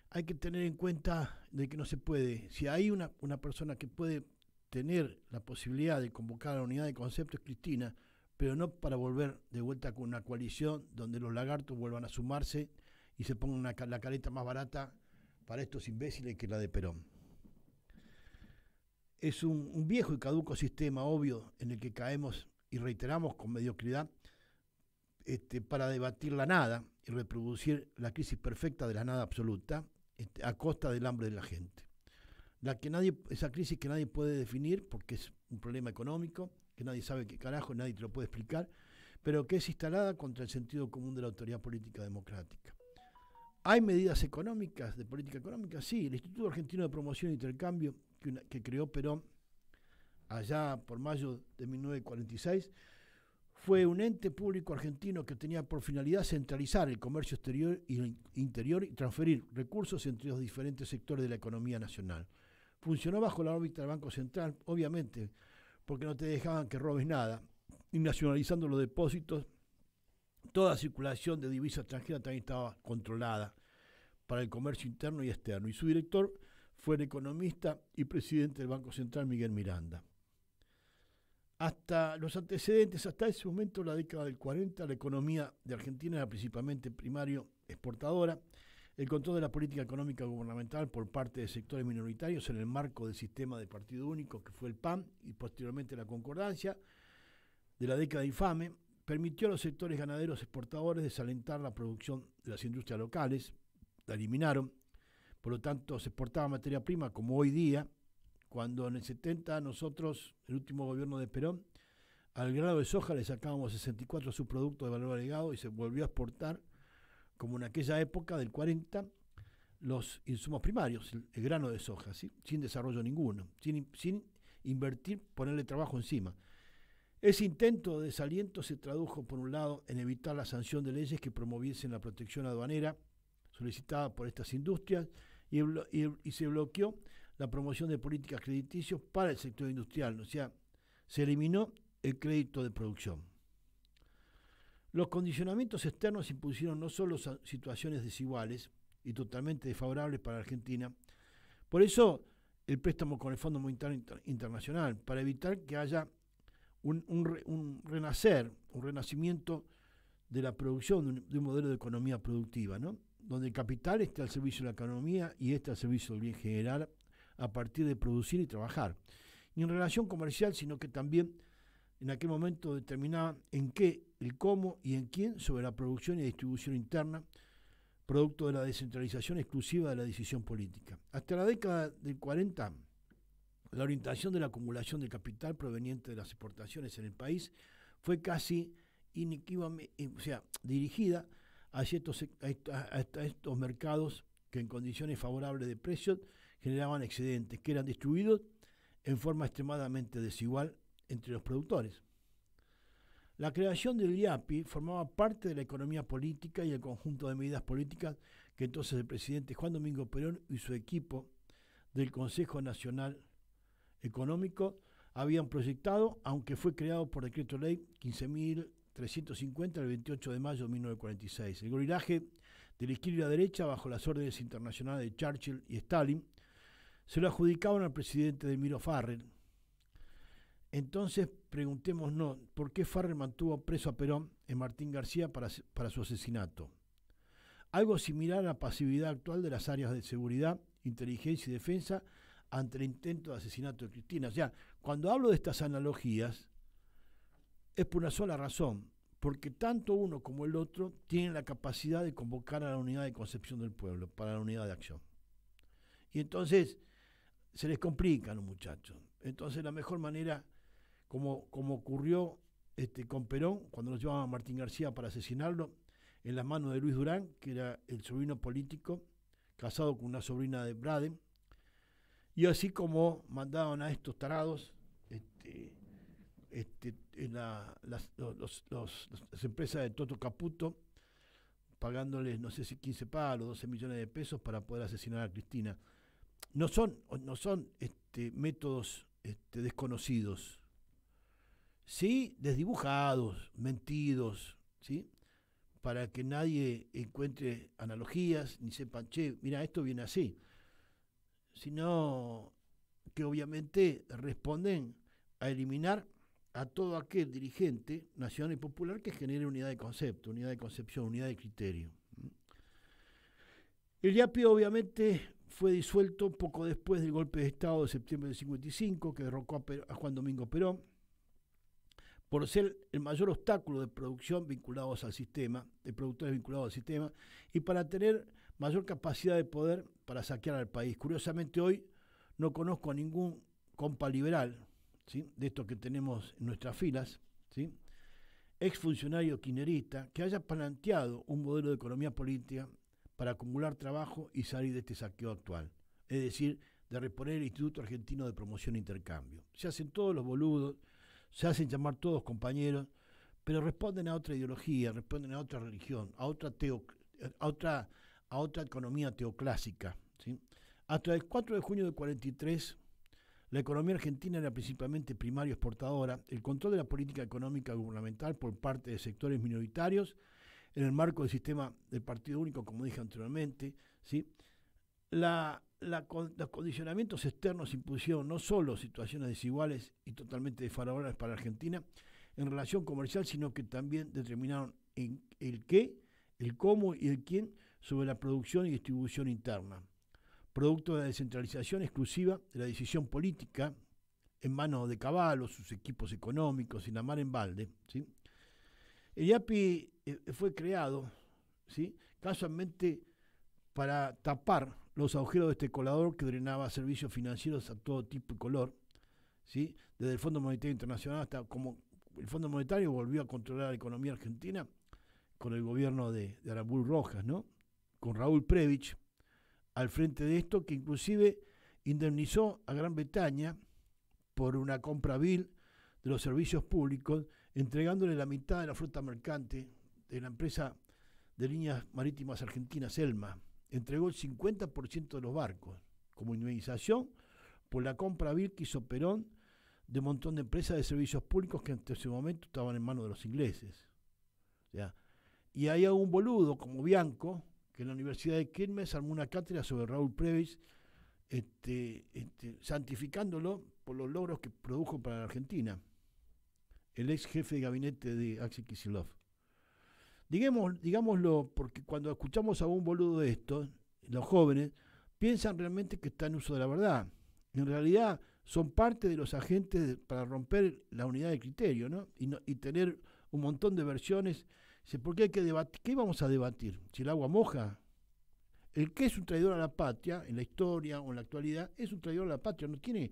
hay que tener en cuenta de que no se puede. Si hay una persona que puede tener la posibilidad de convocar a la unidad de concepto es Cristina, pero no para volver de vuelta con una coalición donde los lagartos vuelvan a sumarse y se pongan la careta más barata para estos imbéciles que la de Perón. Es un viejo y caduco sistema, obvio, en el que caemos y reiteramos con mediocridad para debatir la nada y reproducir la crisis perfecta de la nada absoluta a costa del hambre de la gente. Esa crisis que nadie puede definir porque es un problema económico, que nadie sabe qué carajo, nadie te lo puede explicar, pero que es instalada contra el sentido común de la autoridad política democrática. ¿Hay medidas económicas, de política económica? Sí, el Instituto Argentino de Promoción e Intercambio, que creó Perón allá por mayo de 1946, fue un ente público argentino que tenía por finalidad centralizar el comercio exterior y interior y transferir recursos entre los diferentes sectores de la economía nacional. Funcionó bajo la órbita del Banco Central, obviamente, porque no te dejaban que robes nada, y nacionalizando los depósitos, toda circulación de divisa extranjera también estaba controlada para el comercio interno y externo, y su director fue el economista y presidente del Banco Central, Miguel Miranda. Hasta los antecedentes, hasta ese momento, la década del 40, la economía de Argentina era principalmente primario exportadora. El control de la política económica gubernamental por parte de sectores minoritarios en el marco del sistema de partido único, que fue el PAN, y posteriormente la concordancia de la década infame, permitió a los sectores ganaderos exportadores desalentar la producción de las industrias locales, la eliminaron, por lo tanto se exportaba materia prima como hoy día, cuando en el 70 nosotros, el último gobierno de Perón, al grano de soja le sacábamos 64 subproductos de valor agregado y se volvió a exportar, como en aquella época del 40, los insumos primarios, el grano de soja, ¿sí? Sin desarrollo ninguno, sin invertir, ponerle trabajo encima. Ese intento de desaliento se tradujo, por un lado, en evitar la sanción de leyes que promoviesen la protección aduanera solicitada por estas industrias y se bloqueó la promoción de políticas crediticias para el sector industrial, o sea, se eliminó el crédito de producción. Los condicionamientos externos impusieron no solo situaciones desiguales y totalmente desfavorables para Argentina, por eso el préstamo con el Fondo Monetario Internacional, para evitar que haya un renacimiento de la producción, de un modelo de economía productiva, ¿no? Donde el capital esté al servicio de la economía y esté al servicio del bien general a partir de producir y trabajar. Y en relación comercial, sino que también en aquel momento determinaba en qué, el cómo y en quién sobre la producción y distribución interna, producto de la descentralización exclusiva de la decisión política. Hasta la década del 40, la orientación de la acumulación de capital proveniente de las exportaciones en el país fue casi inequívocamente, dirigida hacia estos mercados que en condiciones favorables de precios generaban excedentes que eran distribuidos en forma extremadamente desigual entre los productores. La creación del IAPI formaba parte de la economía política y el conjunto de medidas políticas que entonces el presidente Juan Domingo Perón y su equipo del Consejo Nacional Económico habían proyectado, aunque fue creado por decreto ley 15.350 el 28 de mayo de 1946. El gorilaje de la izquierda y la derecha, bajo las órdenes internacionales de Churchill y Stalin, se lo adjudicaban al presidente Delmiro Farrell. Entonces, preguntémonos, ¿por qué Farrell mantuvo preso a Perón en Martín García para su asesinato? Algo similar a la pasividad actual de las áreas de seguridad, inteligencia y defensa ante el intento de asesinato de Cristina. O sea, cuando hablo de estas analogías, es por una sola razón, porque tanto uno como el otro tienen la capacidad de convocar a la unidad de concepción del pueblo, para la unidad de acción. Y entonces se les complica a los muchachos. Entonces la mejor manera, como ocurrió con Perón, cuando nos llevaban a Martín García para asesinarlo, en las manos de Luis Durán, que era el sobrino político, casado con una sobrina de Braden, y así como mandaban a estos tarados, las empresas de Toto Caputo, pagándoles, no sé si 15 palos, 12 millones de pesos para poder asesinar a Cristina. No son métodos desconocidos, sí, desdibujados, mentidos, ¿sí? Para que nadie encuentre analogías ni sepan, che, mira, esto viene así, sino que obviamente responden a eliminar a todo aquel dirigente nacional y popular que genere unidad de concepto, unidad de concepción, unidad de criterio. El IAPI obviamente fue disuelto poco después del golpe de Estado de septiembre del 55, que derrocó a Juan Domingo Perón, por ser el mayor obstáculo de producción vinculados al sistema, de productores vinculados al sistema, y para tener mayor capacidad de poder para saquear al país. Curiosamente hoy no conozco a ningún compa liberal, ¿sí?, de estos que tenemos en nuestras filas, ¿sí?, exfuncionario kirchnerista, que haya planteado un modelo de economía política para acumular trabajo y salir de este saqueo actual. Es decir, de reponer el Instituto Argentino de Promoción e Intercambio. Se hacen todos los boludos, se hacen llamar todos compañeros, pero responden a otra ideología, responden a otra religión, a otra economía teoclásica, ¿sí? Hasta el 4 de junio de 43, la economía argentina era principalmente primaria exportadora. El control de la política económica gubernamental por parte de sectores minoritarios en el marco del sistema del partido único, como dije anteriormente, ¿sí? Los condicionamientos externos impusieron no solo situaciones desiguales y totalmente desfavorables para Argentina en relación comercial, sino que también determinaron el qué, el cómo y el quién sobre la producción y distribución interna, producto de la descentralización exclusiva de la decisión política en manos de Cavallo, sus equipos económicos y la mar en balde, ¿sí? El IAPI fue creado, ¿sí?, casualmente para tapar los agujeros de este colador que drenaba servicios financieros a todo tipo y color, ¿sí?, desde el Fondo Monetario Internacional hasta como el Fondo Monetario volvió a controlar la economía argentina con el gobierno de Aramburu Rojas, ¿no?, con Raúl Prebisch al frente de esto, que inclusive indemnizó a Gran Bretaña por una compra vil de los servicios públicos, entregándole la mitad de la flota mercante de la empresa de líneas marítimas argentinas, ELMA. Entregó el 50% de los barcos como indemnización por la compra vil que hizo Perón de un montón de empresas de servicios públicos que hasta ese momento estaban en manos de los ingleses. ¿Ya? Y hay un boludo como Bianco, que en la Universidad de Quilmes armó una cátedra sobre Raúl Prebisch, santificándolo por los logros que produjo para la Argentina, el ex jefe de gabinete de Axel Kicillof. Digámoslo, porque cuando escuchamos a un boludo de esto, los jóvenes piensan realmente que está en uso de la verdad. En realidad son parte de los agentes para romper la unidad de criterio, ¿no? Y tener un montón de versiones. ¿Por qué hay que debatir? ¿Qué vamos a debatir? ¿Si el agua moja? El que es un traidor a la patria, en la historia o en la actualidad, es un traidor a la patria, no tiene.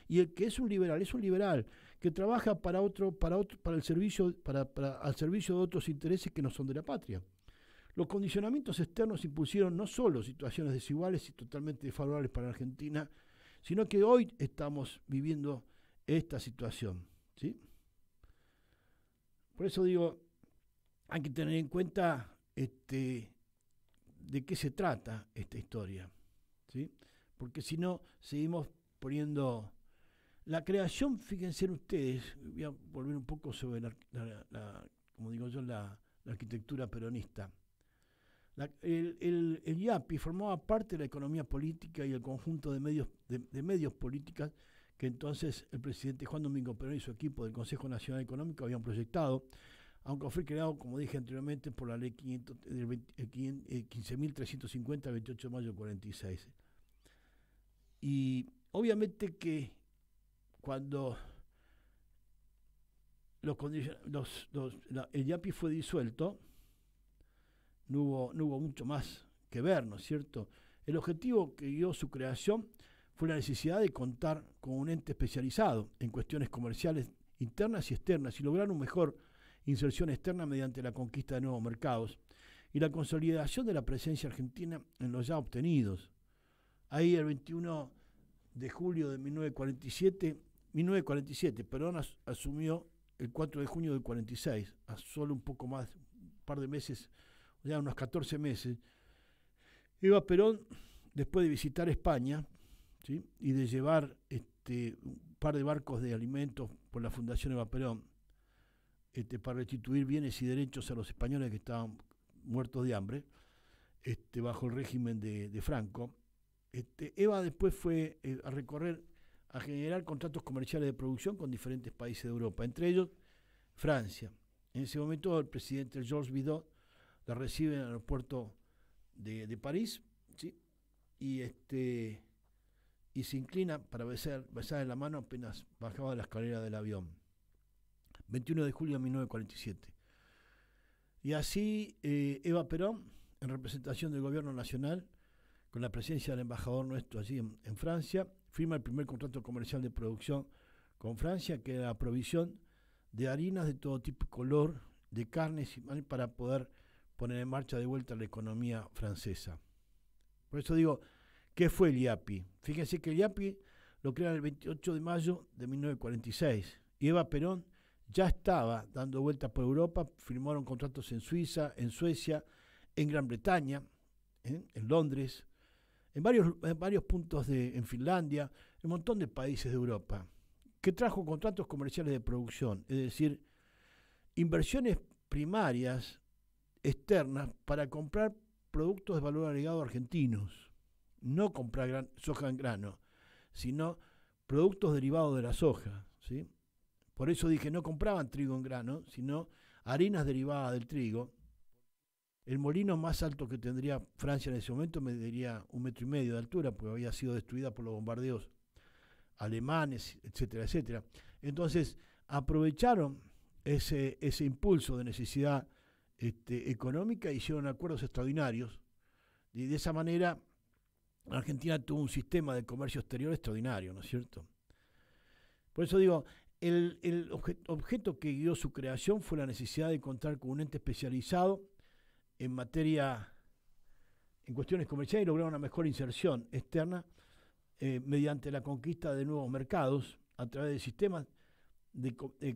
Y el que es un liberal, que trabaja al servicio de otros intereses que no son de la patria. Los condicionamientos externos impusieron no solo situaciones desiguales y totalmente desfavorables para la Argentina, sino que hoy estamos viviendo esta situación, ¿sí? Por eso digo, hay que tener en cuenta de qué se trata esta historia, ¿sí? Porque si no, seguimos poniendo la creación. Fíjense ustedes, voy a volver un poco sobre como digo yo, la arquitectura peronista. El IAPI formaba parte de la economía política y el conjunto de medios políticos que entonces el presidente Juan Domingo Perón y su equipo del Consejo Nacional Económico habían proyectado, aunque fue creado, como dije anteriormente, por la ley 15.350 del 28 de mayo del 46. Y obviamente que cuando el IAPI fue disuelto, no hubo mucho más que ver, ¿no es cierto? El objetivo que dio su creación fue la necesidad de contar con un ente especializado en cuestiones comerciales internas y externas y lograr una mejor inserción externa mediante la conquista de nuevos mercados y la consolidación de la presencia argentina en los ya obtenidos. Ahí el 21 de julio de 1947, Perón asumió el 4 de junio del 46, a solo un poco más, un par de meses, ya unos 14 meses. Eva Perón, después de visitar España, ¿sí?, y de llevar un par de barcos de alimentos por la Fundación Eva Perón, para restituir bienes y derechos a los españoles que estaban muertos de hambre, bajo el régimen de Franco, Eva después fue a generar contratos comerciales de producción con diferentes países de Europa, entre ellos Francia. En ese momento el presidente Georges Bidault la recibe en el aeropuerto de París, ¿sí?, y se inclina para besar en la mano apenas bajaba de la escalera del avión. 21 de julio de 1947. Y así Eva Perón, en representación del gobierno nacional, con la presencia del embajador nuestro allí en Francia, firma el primer contrato comercial de producción con Francia, que era la provisión de harinas de todo tipo y color, de carnes, para poder poner en marcha de vuelta la economía francesa. Por eso digo, ¿qué fue el IAPI? Fíjense que el IAPI lo crearon el 28 de mayo de 1946. Y Eva Perón ya estaba dando vueltas por Europa, firmaron contratos en Suiza, en Suecia, en Gran Bretaña, en Londres, en varios puntos en Finlandia, en un montón de países de Europa, que trajo contratos comerciales de producción, es decir, inversiones primarias externas para comprar productos de valor agregado argentinos, no comprar soja en grano, sino productos derivados de la soja, ¿sí? Por eso dije, no compraban trigo en grano, sino harinas derivadas del trigo. El molino más alto que tendría Francia en ese momento mediría 1,5 metros de altura, porque había sido destruida por los bombardeos alemanes, etcétera, etcétera. Entonces, aprovecharon ese impulso de necesidad económica y hicieron acuerdos extraordinarios. Y de esa manera, Argentina tuvo un sistema de comercio exterior extraordinario, ¿no es cierto? Por eso digo, el objeto que guió su creación fue la necesidad de contar con un ente especializado en cuestiones comerciales y lograr una mejor inserción externa mediante la conquista de nuevos mercados a través de sistemas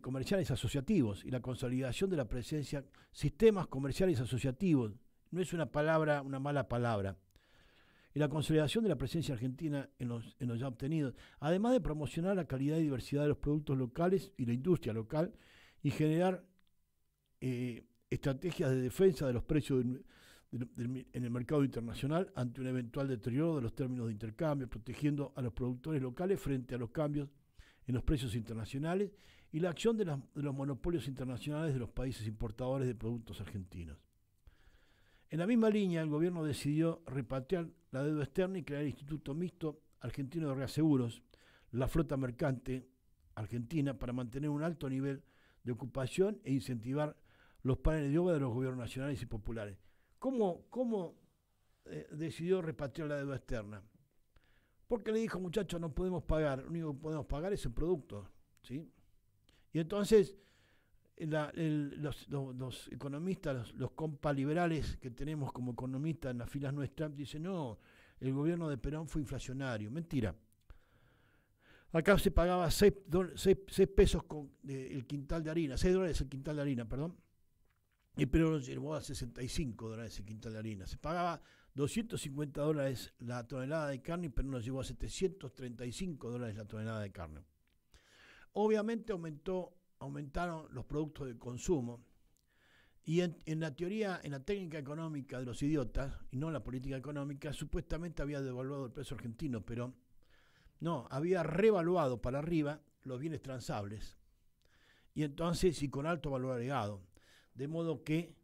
comerciales asociativos y la consolidación de la presencia, sistemas comerciales asociativos, no es una mala palabra, y la consolidación de la presencia argentina en los ya obtenidos, además de promocionar la calidad y diversidad de los productos locales y la industria local y generar estrategias de defensa de los precios en el mercado internacional ante un eventual deterioro de los términos de intercambio, protegiendo a los productores locales frente a los cambios en los precios internacionales y la acción de los monopolios internacionales de los países importadores de productos argentinos. En la misma línea, el gobierno decidió repatriar la deuda externa y crear el Instituto Mixto Argentino de Reaseguros, la flota mercante argentina, para mantener un alto nivel de ocupación e incentivar los planes de obra de los gobiernos nacionales y populares. ¿Cómo decidió repatriar la deuda externa? Porque le dijo, muchachos, no podemos pagar, lo único que podemos pagar es el producto, ¿sí? Y entonces los economistas, los compas liberales que tenemos como economistas en las filas nuestras, dicen, no, el gobierno de Perón fue inflacionario. Mentira. Acá se pagaba 6 pesos el quintal de harina, $6 el quintal de harina, perdón. Y Perón lo llevó a $65 el quintal de harina. Se pagaba $250 la tonelada de carne y Perón lo llevó a $735 la tonelada de carne. Obviamente aumentaron los productos de consumo y en la teoría, en la técnica económica de los idiotas, y no en la política económica, supuestamente había devaluado el peso argentino, pero no, había revaluado para arriba los bienes transables y entonces, y con alto valor agregado, de modo que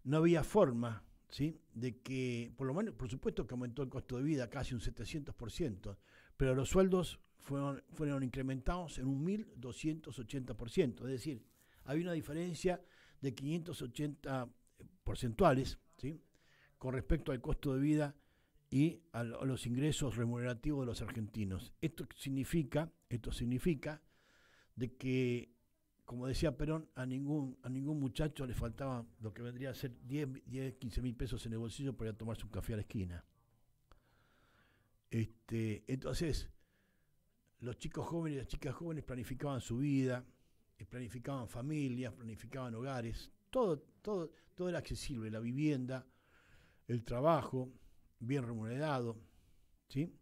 no había forma, ¿sí?, de que, por lo menos, por supuesto que aumentó el costo de vida casi un 700%, pero los sueldos fueron incrementados en un 1.280%, es decir, había una diferencia de 580 porcentuales, ¿sí?, con respecto al costo de vida y a los ingresos remunerativos de los argentinos. Esto significa de que, como decía Perón, a ningún muchacho le faltaba lo que vendría a ser 15 mil pesos en el bolsillo para ir a tomarse un café a la esquina. Entonces, los chicos jóvenes y las chicas jóvenes planificaban su vida, planificaban familias, planificaban hogares, todo era accesible, la vivienda, el trabajo, bien remunerado, ¿sí?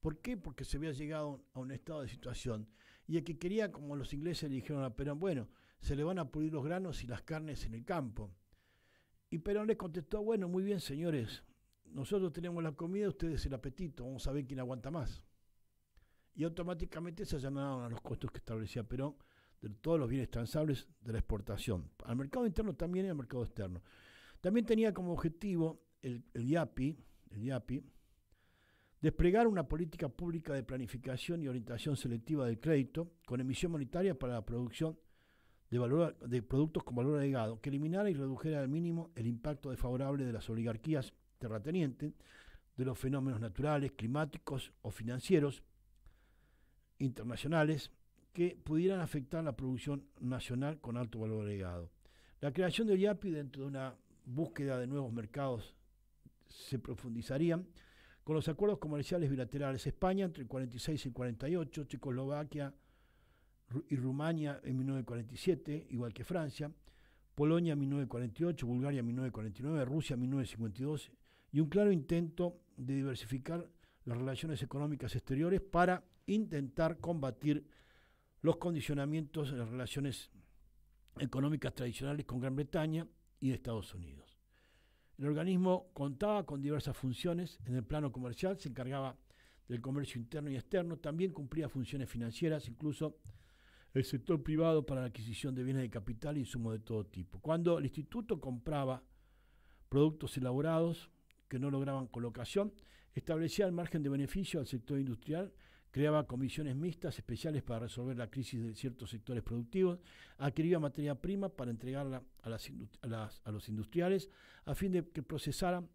¿Por qué? Porque se había llegado a un estado de situación. Y el que quería, como los ingleses le dijeron a Perón, bueno, se le van a pudrir los granos y las carnes en el campo. Y Perón les contestó, bueno, muy bien, señores, nosotros tenemos la comida, ustedes el apetito, vamos a ver quién aguanta más. Y automáticamente se allanaron a los costos que establecía Perón de todos los bienes transables de la exportación, al mercado interno también y al mercado externo. También tenía como objetivo el IAPI, desplegar una política pública de planificación y orientación selectiva del crédito con emisión monetaria para la producción de productos con valor agregado, que eliminara y redujera al mínimo el impacto desfavorable de las oligarquías terratenientes, de los fenómenos naturales, climáticos o financieros internacionales que pudieran afectar la producción nacional con alto valor agregado. La creación del IAPI dentro de una búsqueda de nuevos mercados se profundizarían. Con los acuerdos comerciales bilaterales, España entre el 46 y el 48, Checoslovaquia y Rumania en 1947, igual que Francia, Polonia en 1948, Bulgaria en 1949, Rusia en 1952, y un claro intento de diversificar las relaciones económicas exteriores para intentar combatir los condicionamientos de las relaciones económicas tradicionales con Gran Bretaña y Estados Unidos. El organismo contaba con diversas funciones. En el plano comercial se encargaba del comercio interno y externo, también cumplía funciones financieras, incluso el sector privado para la adquisición de bienes de capital e insumos de todo tipo. Cuando el instituto compraba productos elaborados que no lograban colocación, establecía el margen de beneficio al sector industrial, creaba comisiones mixtas especiales para resolver la crisis de ciertos sectores productivos, adquiría materia prima para entregarla a los industriales a fin de que procesaran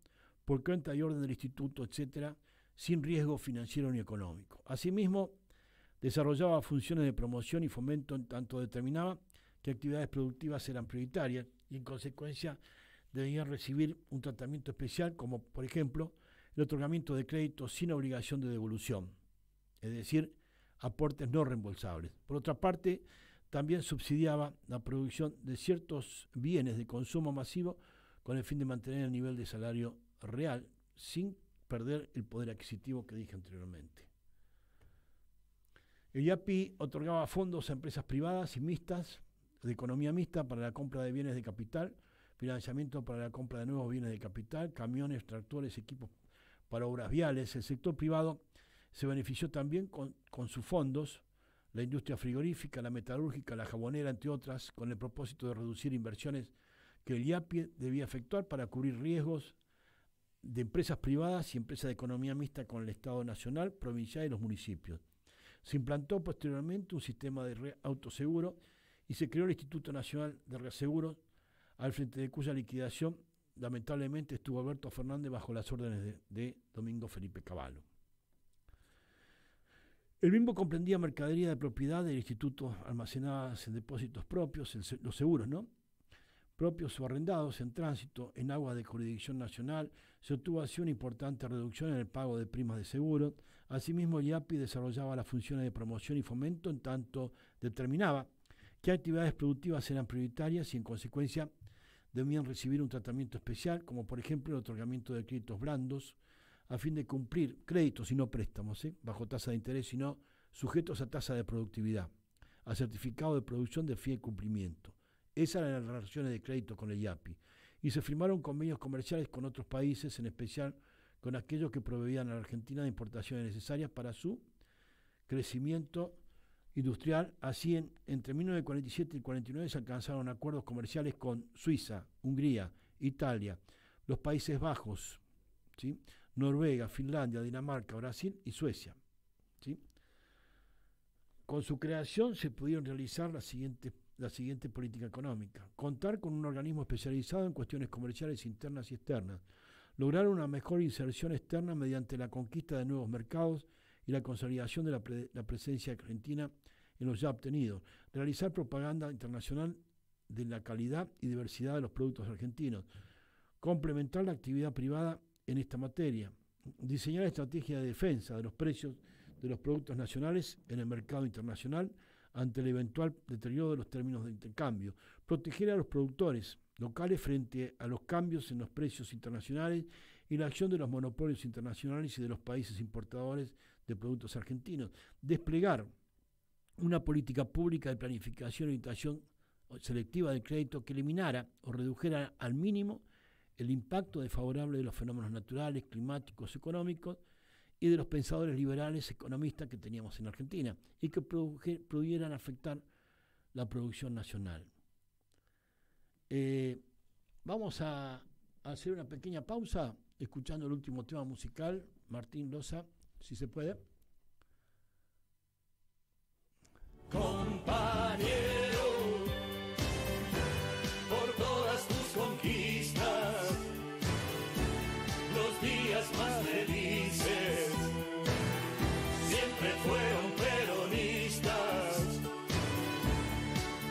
por cuenta y orden del instituto, etcétera, sin riesgo financiero ni económico. Asimismo, desarrollaba funciones de promoción y fomento en tanto determinaba que actividades productivas eran prioritarias y en consecuencia debían recibir un tratamiento especial, como por ejemplo el otorgamiento de créditos sin obligación de devolución, es decir, aportes no reembolsables. Por otra parte, también subsidiaba la producción de ciertos bienes de consumo masivo con el fin de mantener el nivel de salario real sin perder el poder adquisitivo que dije anteriormente. El IAPI otorgaba fondos a empresas privadas y mixtas, de economía mixta, para la compra de bienes de capital, financiamiento para la compra de nuevos bienes de capital, camiones, tractores, equipos para obras viales. El sector privado se benefició también con sus fondos, la industria frigorífica, la metalúrgica, la jabonera, entre otras, con el propósito de reducir inversiones que el IAPI debía efectuar para cubrir riesgos de empresas privadas y empresas de economía mixta con el Estado nacional, provincial y los municipios. Se implantó posteriormente un sistema de autoseguro y se creó el Instituto Nacional de Reaseguros, al frente de cuya liquidación lamentablemente estuvo Alberto Fernández bajo las órdenes de Domingo Felipe Cavallo. El mismo comprendía mercadería de propiedad del instituto almacenadas en depósitos propios, los seguros, ¿no?, propios o arrendados en tránsito en aguas de jurisdicción nacional. Se obtuvo así una importante reducción en el pago de primas de seguro. Asimismo, el IAPI desarrollaba las funciones de promoción y fomento en tanto determinaba qué actividades productivas eran prioritarias y en consecuencia debían recibir un tratamiento especial, como por ejemplo el otorgamiento de créditos blandos, a fin de cumplir créditos y no préstamos, bajo tasa de interés, sino sujetos a tasa de productividad, a certificado de producción de fiel cumplimiento. Esas eran las relaciones de crédito con el IAPI. Y se firmaron convenios comerciales con otros países, en especial con aquellos que proveían a la Argentina de importaciones necesarias para su crecimiento industrial. Así, entre 1947 y 1949 se alcanzaron acuerdos comerciales con Suiza, Hungría, Italia, los Países Bajos, ¿sí?, Noruega, Finlandia, Dinamarca, Brasil y Suecia, ¿sí? Con su creación se pudieron realizar la siguiente política económica: contar con un organismo especializado en cuestiones comerciales internas y externas, lograr una mejor inserción externa mediante la conquista de nuevos mercados y la consolidación de la presencia argentina en los ya obtenidos, realizar propaganda internacional de la calidad y diversidad de los productos argentinos, complementar la actividad privada en esta materia, diseñar estrategias de defensa de los precios de los productos nacionales en el mercado internacional ante el eventual deterioro de los términos de intercambio, proteger a los productores locales frente a los cambios en los precios internacionales y la acción de los monopolios internacionales y de los países importadores de productos argentinos, desplegar una política pública de planificación y orientación selectiva del crédito que eliminara o redujera al mínimo el impacto desfavorable de los fenómenos naturales, climáticos, económicos y de los pensadores liberales economistas que teníamos en Argentina y que pudieran afectar la producción nacional. Vamos a hacer una pequeña pausa escuchando el último tema musical, Martín Loza, si se puede. Compañero, por todas tus conquistas, los días más felices siempre fueron peronistas,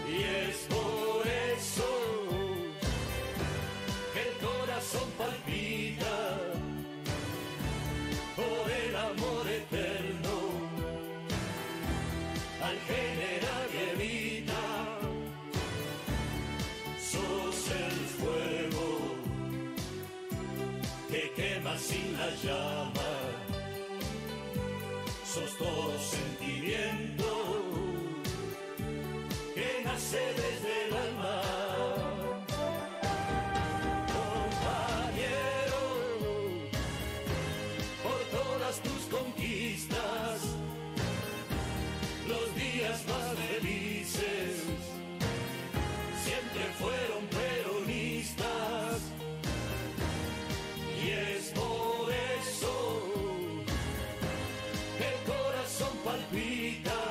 y es por eso que el la llama, sos todo sentimiento que nace desde el alma. Compañero, por todas tus conquistas, los días más felices siempre fueron peronistas, y es por eso que el corazón palpita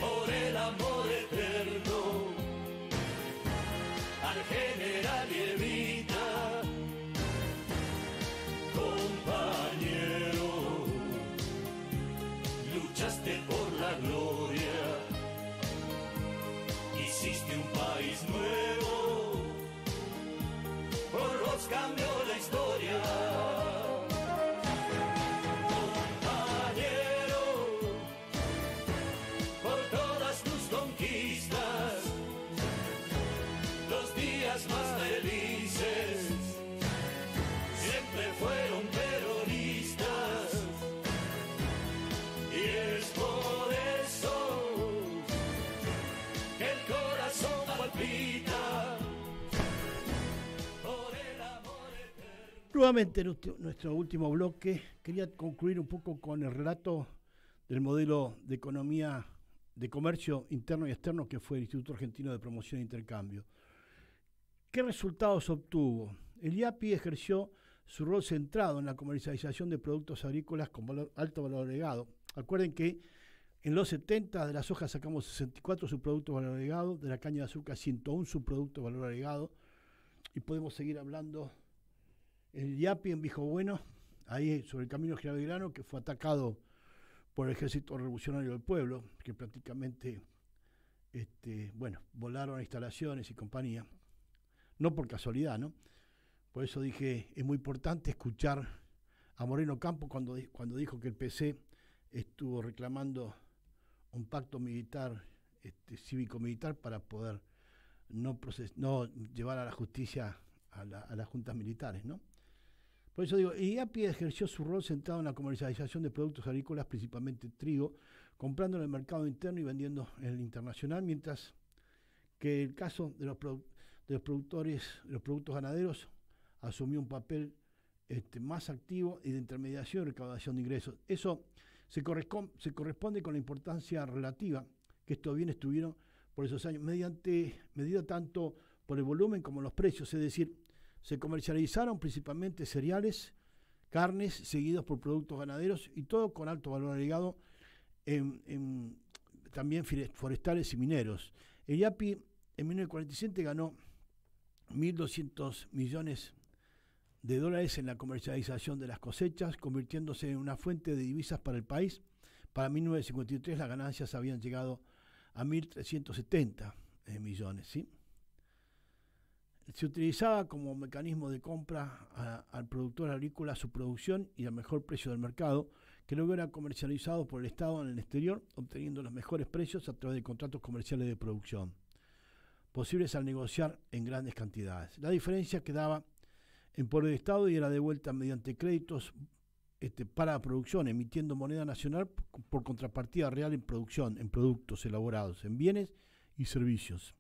por el amor eterno al general Evita. Compañero, luchaste por la gloria, hiciste un país nuevo, por vos cambió la historia. Compañero, por todas tus conquistas, los días más felices siempre fueron peronistas, y es por eso que el corazón palpita por el amor eterno. Nuevamente, en nuestro último bloque, quería concluir un poco con el relato del modelo de economía, de comercio interno y externo que fue el Instituto Argentino de Promoción e Intercambio. ¿Qué resultados obtuvo? El IAPI ejerció su rol centrado en la comercialización de productos agrícolas con alto valor agregado. Acuerden que en los 70 de la soja sacamos 64 subproductos de valor agregado, de la caña de azúcar 101 subproductos de valor agregado, y podemos seguir hablando. El IAPI en Viejo Bueno, ahí sobre el camino General Belgrano, que fue atacado por el Ejército Revolucionario del Pueblo, que prácticamente volaron instalaciones y compañía. No por casualidad, ¿no? Por eso dije, es muy importante escuchar a Moreno Campo cuando dijo que el PC estuvo reclamando un pacto militar, cívico-militar, para poder no llevar a la justicia a las juntas militares, ¿no? Por eso digo, IAPI ejerció su rol centrado en la comercialización de productos agrícolas, principalmente trigo, comprando en el mercado interno y vendiendo en el internacional, mientras que el caso de los productores, de los productos ganaderos, asumió un papel más activo y de intermediación y recaudación de ingresos. Eso se corresponde con la importancia relativa que estos bienes tuvieron por esos años, medida tanto por el volumen como los precios, es decir, se comercializaron principalmente cereales, carnes, seguidos por productos ganaderos y todo con alto valor agregado, también forestales y mineros. El IAPI en 1947 ganó 1.200 millones de dólares en la comercialización de las cosechas, convirtiéndose en una fuente de divisas para el país. Para 1953 las ganancias habían llegado a 1.370 millones, ¿sí? Se utilizaba como mecanismo de compra al productor agrícola su producción y al mejor precio del mercado, que luego era comercializado por el Estado en el exterior, obteniendo los mejores precios a través de contratos comerciales de producción, posibles al negociar en grandes cantidades. La diferencia quedaba en poder del Estado y era devuelta mediante créditos para la producción, emitiendo moneda nacional por contrapartida real en producción, en productos elaborados, en bienes y servicios.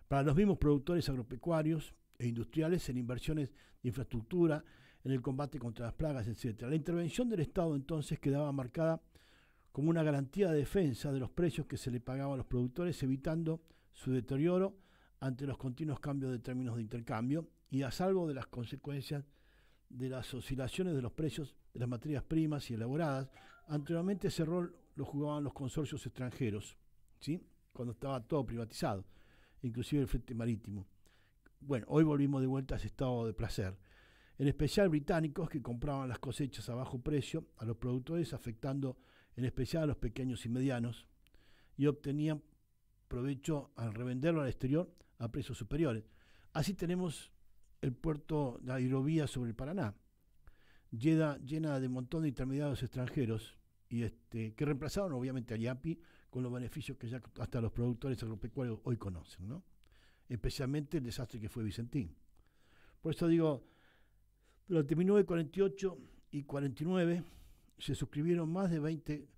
Para los mismos productores agropecuarios e industriales, en inversiones de infraestructura, en el combate contra las plagas, etc. La intervención del Estado entonces quedaba marcada como una garantía de defensa de los precios que se le pagaban a los productores, evitando su deterioro ante los continuos cambios de términos de intercambio y a salvo de las consecuencias de las oscilaciones de los precios de las materias primas y elaboradas. Anteriormente ese rol lo jugaban los consorcios extranjeros, ¿sí? Cuando estaba todo privatizado, inclusive el flete marítimo. Bueno, hoy volvimos de vuelta a ese estado de placer. En especial británicos que compraban las cosechas a bajo precio a los productores, afectando en especial a los pequeños y medianos, y obtenían provecho al revenderlo al exterior a precios superiores. Así tenemos el puerto de la hidrovía sobre el Paraná, llena de un montón de intermediarios extranjeros, y que reemplazaron obviamente al IAPI con los beneficios que ya hasta los productores agropecuarios hoy conocen, ¿no? Especialmente el desastre que fue Vicentín. Por eso digo, Durante 1948 y 49 se suscribieron más de 20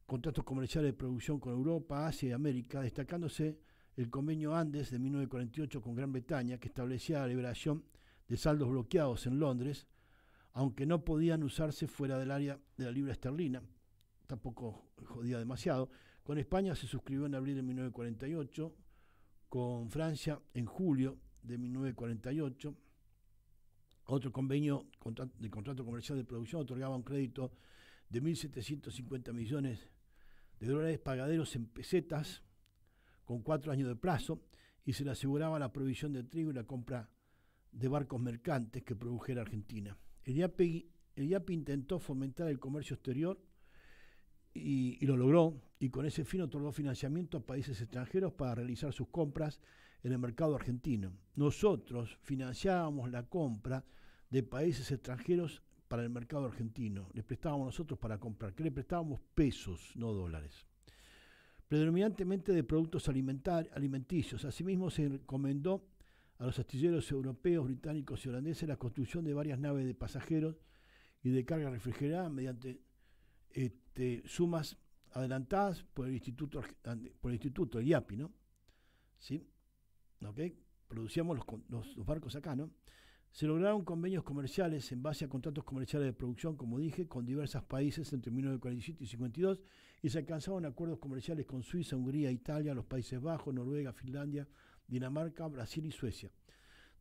contratos comerciales de producción con Europa, Asia y América, destacándose el convenio Andes de 1948 con Gran Bretaña, que establecía la liberación de saldos bloqueados en Londres, aunque no podían usarse fuera del área de la libra esterlina, tampoco jodía demasiado. Con España se suscribió en abril de 1948, con Francia en julio de 1948. Otro convenio de contrato comercial de producción otorgaba un crédito de 1.750 millones de dólares pagaderos en pesetas, con 4 años de plazo, y se le aseguraba la provisión de trigo y la compra de barcos mercantes que produjera Argentina. El IAPI intentó fomentar el comercio exterior y lo logró, y con ese fin otorgó financiamiento a países extranjeros para realizar sus compras en el mercado argentino. Nosotros financiábamos la compra de países extranjeros para el mercado argentino. Le prestábamos nosotros para comprar, que le prestábamos pesos, no dólares. Predominantemente de productos alimenticios. Asimismo se encomendó a los astilleros europeos, británicos y holandeses la construcción de varias naves de pasajeros y de carga refrigerada mediante sumas adelantadas por el instituto, el IAPI, ¿no? ¿Sí? ¿Okay? Producíamos los barcos acá, ¿no? Se lograron convenios comerciales en base a contratos comerciales de producción, como dije, con diversos países entre 1947 y 1952, y se alcanzaron acuerdos comerciales con Suiza, Hungría, Italia, los Países Bajos, Noruega, Finlandia, Dinamarca, Brasil y Suecia.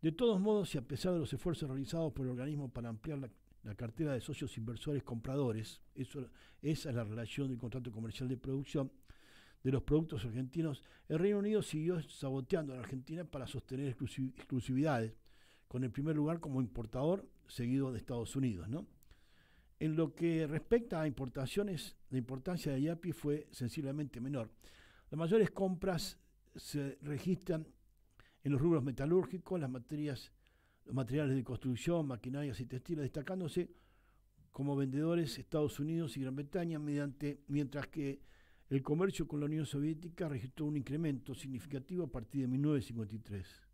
De todos modos, y a pesar de los esfuerzos realizados por el organismo para ampliar la cartera de socios inversores compradores, esa es la relación del contrato comercial de producción de los productos argentinos, el Reino Unido siguió saboteando a la Argentina para sostener exclusividades, con el primer lugar como importador, seguido de Estados Unidos, ¿no? En lo que respecta a importaciones, la importancia de IAPI fue sensiblemente menor. Las mayores compras se registran en los rubros metalúrgicos, los materiales de construcción, maquinarias y textiles, destacándose como vendedores Estados Unidos y Gran Bretaña, mientras que el comercio con la Unión Soviética registró un incremento significativo a partir de 1953.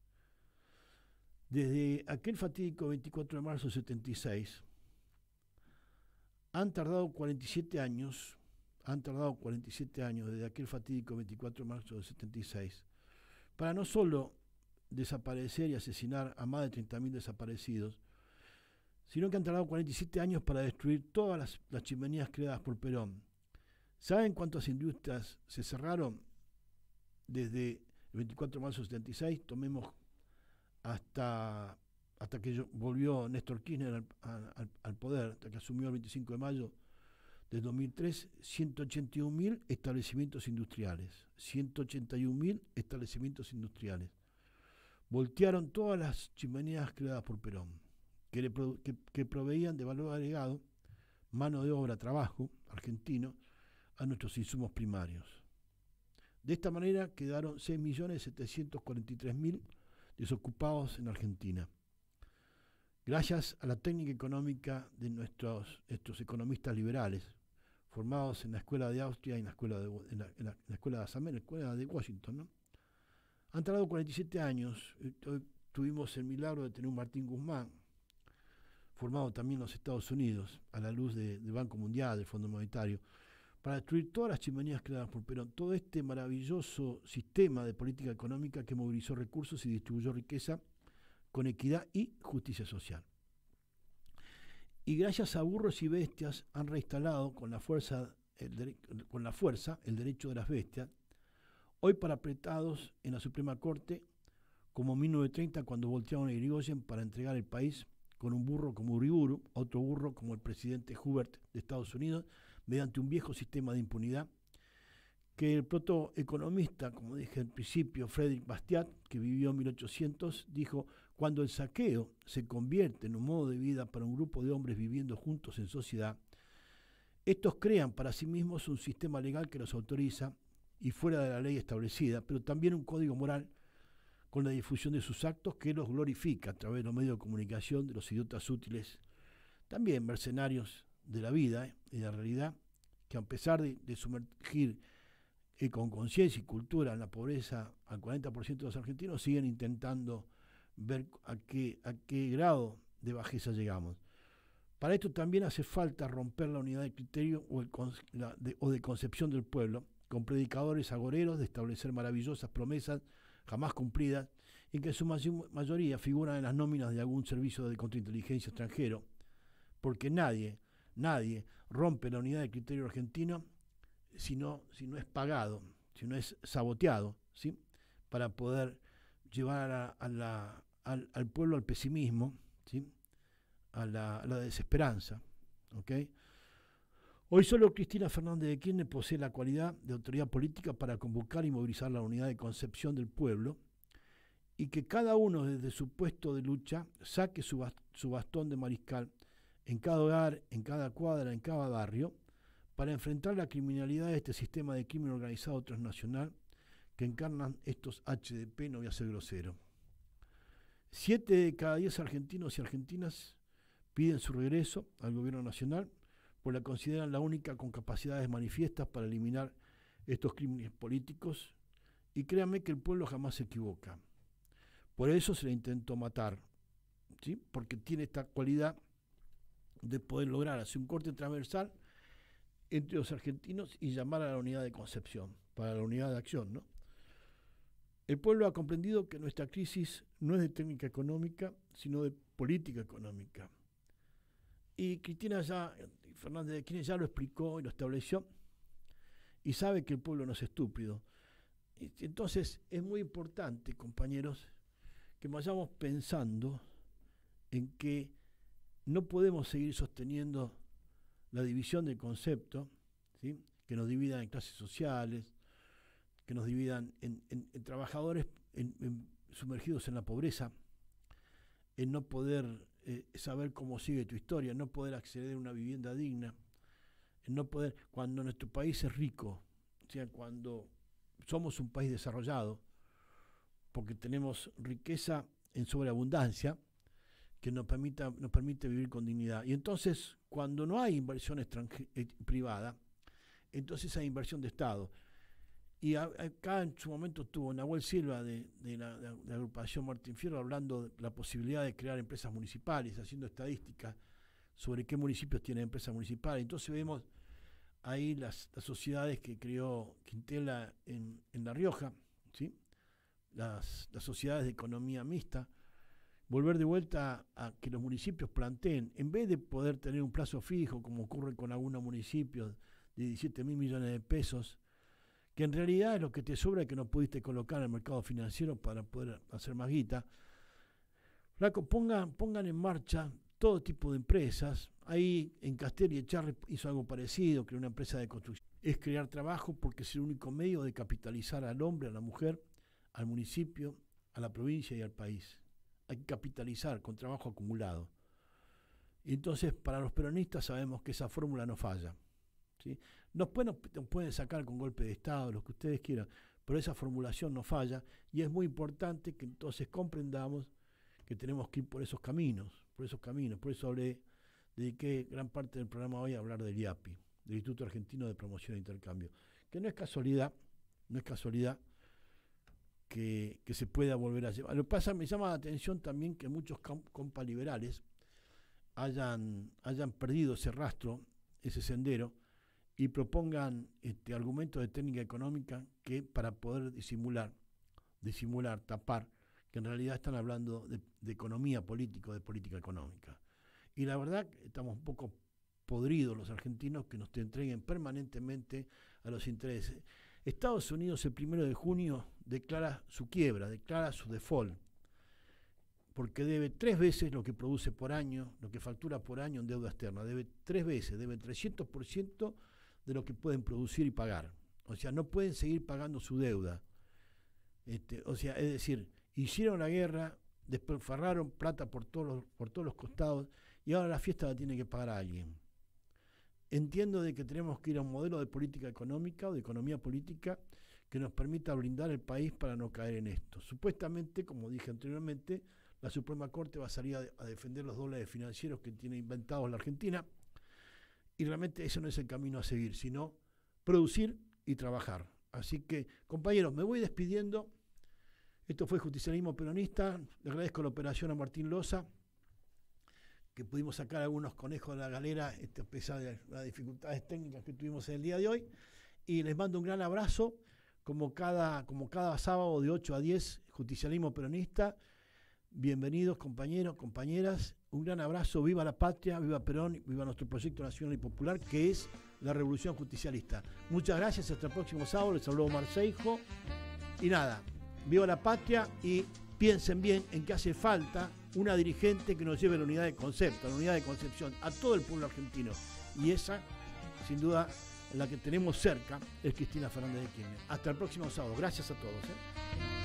Desde aquel fatídico 24 de marzo de 76, han tardado 47 años desde aquel fatídico 24 de marzo de 76, para no solo desaparecer y asesinar a más de 30.000 desaparecidos, sino que han tardado 47 años para destruir todas las chimeneas creadas por Perón. ¿Saben cuántas industrias se cerraron desde el 24 de marzo de 76? Tomemos hasta que volvió Néstor Kirchner al poder, hasta que asumió el 25 de mayo del 2003, 181.000 establecimientos industriales. 181.000 establecimientos industriales. Voltearon todas las chimeneas creadas por Perón, que proveían de valor agregado, mano de obra, trabajo argentino, a nuestros insumos primarios. De esta manera quedaron 6.743.000 desocupados en Argentina. Gracias a la técnica económica de estos economistas liberales, formados en la Escuela de Austria y en la Escuela de Assamé, en la Escuela de Washington, ¿no? Han tardado 47 años. Tuvimos el milagro de tener un Martín Guzmán, formado también en los Estados Unidos, a la luz del Banco Mundial, del Fondo Monetario, para destruir todas las chimeneas creadas por Perón. Todo este maravilloso sistema de política económica que movilizó recursos y distribuyó riqueza con equidad y justicia social. Y gracias a burros y bestias han reinstalado con la fuerza el derecho de las bestias, hoy parapetrados en la Suprema Corte, como en 1930 cuando voltearon a Irigoyen para entregar el país con un burro como Uriburu, otro burro como el presidente Hoover de Estados Unidos, mediante un viejo sistema de impunidad, que el protoeconomista, como dije al principio, Frédéric Bastiat, que vivió en 1800, dijo: cuando el saqueo se convierte en un modo de vida para un grupo de hombres viviendo juntos en sociedad, estos crean para sí mismos un sistema legal que los autoriza y fuera de la ley establecida, pero también un código moral con la difusión de sus actos que los glorifica a través de los medios de comunicación, de los idiotas útiles, también mercenarios de la vida y de la realidad, que a pesar de sumergir con conciencia y cultura en la pobreza al 40% de los argentinos, siguen intentando ver a qué grado de bajeza llegamos. Para esto también hace falta romper la unidad de criterio o de concepción del pueblo, con predicadores agoreros de establecer maravillosas promesas jamás cumplidas y que en su mayoría figuran en las nóminas de algún servicio de contrainteligencia extranjero, porque nadie rompe la unidad de criterio argentino si no es pagado, si no es saboteado, ¿sí? Para poder llevar al pueblo al pesimismo, ¿sí? a la desesperanza. ¿Okay? Hoy solo Cristina Fernández de Kirchner posee la cualidad de autoridad política para convocar y movilizar la unidad de concepción del pueblo, y que cada uno desde su puesto de lucha saque su bastón de mariscal en cada hogar, en cada cuadra, en cada barrio, para enfrentar la criminalidad de este sistema de crimen organizado transnacional que encarnan estos HDP, no voy a ser grosero. 7 de cada 10 argentinos y argentinas piden su regreso al gobierno nacional, pues la consideran la única con capacidades manifiestas para eliminar estos crímenes políticos, y créanme que el pueblo jamás se equivoca. Por eso se le intentó matar, ¿sí? Porque tiene esta cualidad de poder lograr hacer un corte transversal entre los argentinos y llamar a la unidad de concepción, para la unidad de acción, ¿no? El pueblo ha comprendido que nuestra crisis no es de técnica económica, sino de política económica. Y Fernández de Kirchner ya lo explicó y lo estableció, y sabe que el pueblo no es estúpido. Entonces es muy importante, compañeros, que vayamos pensando en que no podemos seguir sosteniendo la división del concepto, ¿sí? Que nos dividan en clases sociales, que nos dividan en trabajadores sumergidos en la pobreza, en no poder saber cómo sigue tu historia, en no poder acceder a una vivienda digna, en no poder, cuando nuestro país es rico, o sea, cuando somos un país desarrollado, porque tenemos riqueza en sobreabundancia que nos permite vivir con dignidad. Y entonces, cuando no hay inversión privada, entonces hay inversión de Estado. Y acá en su momento estuvo Nahuel Silva de la agrupación Martín Fierro hablando de la posibilidad de crear empresas municipales, haciendo estadísticas sobre qué municipios tienen empresas municipales. Entonces vemos ahí las sociedades que creó Quintela en La Rioja, ¿sí? Las sociedades de economía mixta, volver de vuelta a que los municipios planteen, en vez de poder tener un plazo fijo, como ocurre con algunos municipios de 17.000 millones de pesos, que en realidad es lo que te sobra y que no pudiste colocar en el mercado financiero para poder hacer más guita. Flaco, pongan en marcha todo tipo de empresas. Ahí en Castelli Echarri hizo algo parecido, creó una empresa de construcción. Es crear trabajo porque es el único medio de capitalizar al hombre, a la mujer, al municipio, a la provincia y al país. Hay que capitalizar con trabajo acumulado. Y entonces, para los peronistas sabemos que esa fórmula no falla, ¿sí? Nos pueden sacar con golpe de Estado, lo que ustedes quieran, pero esa formulación no falla, y es muy importante que entonces comprendamos que tenemos que ir por esos caminos. Por eso dediqué gran parte del programa hoy a hablar del IAPI, del Instituto Argentino de Promoción e Intercambio, que no es casualidad que se pueda volver a llevar. Lo que pasa, me llama la atención también que muchos compas liberales hayan perdido ese rastro, ese sendero, y propongan argumentos de técnica económica que para poder disimular, tapar, que en realidad están hablando de economía política, de política económica. Y la verdad, estamos un poco podridos los argentinos que nos entreguen permanentemente a los intereses. Estados Unidos el 1 de junio declara su quiebra, declara su default, porque debe 3 veces lo que produce por año, lo que factura por año en deuda externa, debe 3 veces, debe 300% de lo que pueden producir y pagar. O sea, no pueden seguir pagando su deuda. Es decir, hicieron la guerra, despilfarraron plata por todos los costados, y ahora la fiesta la tiene que pagar a alguien. Entiendo de que tenemos que ir a un modelo de política económica o de economía política que nos permita blindar el país para no caer en esto. Supuestamente, como dije anteriormente, la Suprema Corte va a salir a defender los dólares financieros que tiene inventados la Argentina, y realmente ese no es el camino a seguir, sino producir y trabajar. Así que, compañeros, me voy despidiendo. Esto fue Justicialismo Peronista. Le agradezco la operación a Martín Loza. que pudimos sacar algunos conejos de la galera, a pesar de las dificultades técnicas que tuvimos en el día de hoy. Y les mando un gran abrazo, como cada sábado de 8 a 10, Justicialismo Peronista. Bienvenidos, compañeros, compañeras. Un gran abrazo. Viva la patria, viva Perón, viva nuestro proyecto nacional y popular, que es la Revolución Justicialista. Muchas gracias. Hasta el próximo sábado. Les habló Omar Seijo. Y nada, viva la patria y piensen bien en que hace falta una dirigente que nos lleve a la unidad de concepto, a la unidad de concepción, a todo el pueblo argentino. Y esa, sin duda, la que tenemos cerca es Cristina Fernández de Kirchner. Hasta el próximo sábado. Gracias a todos.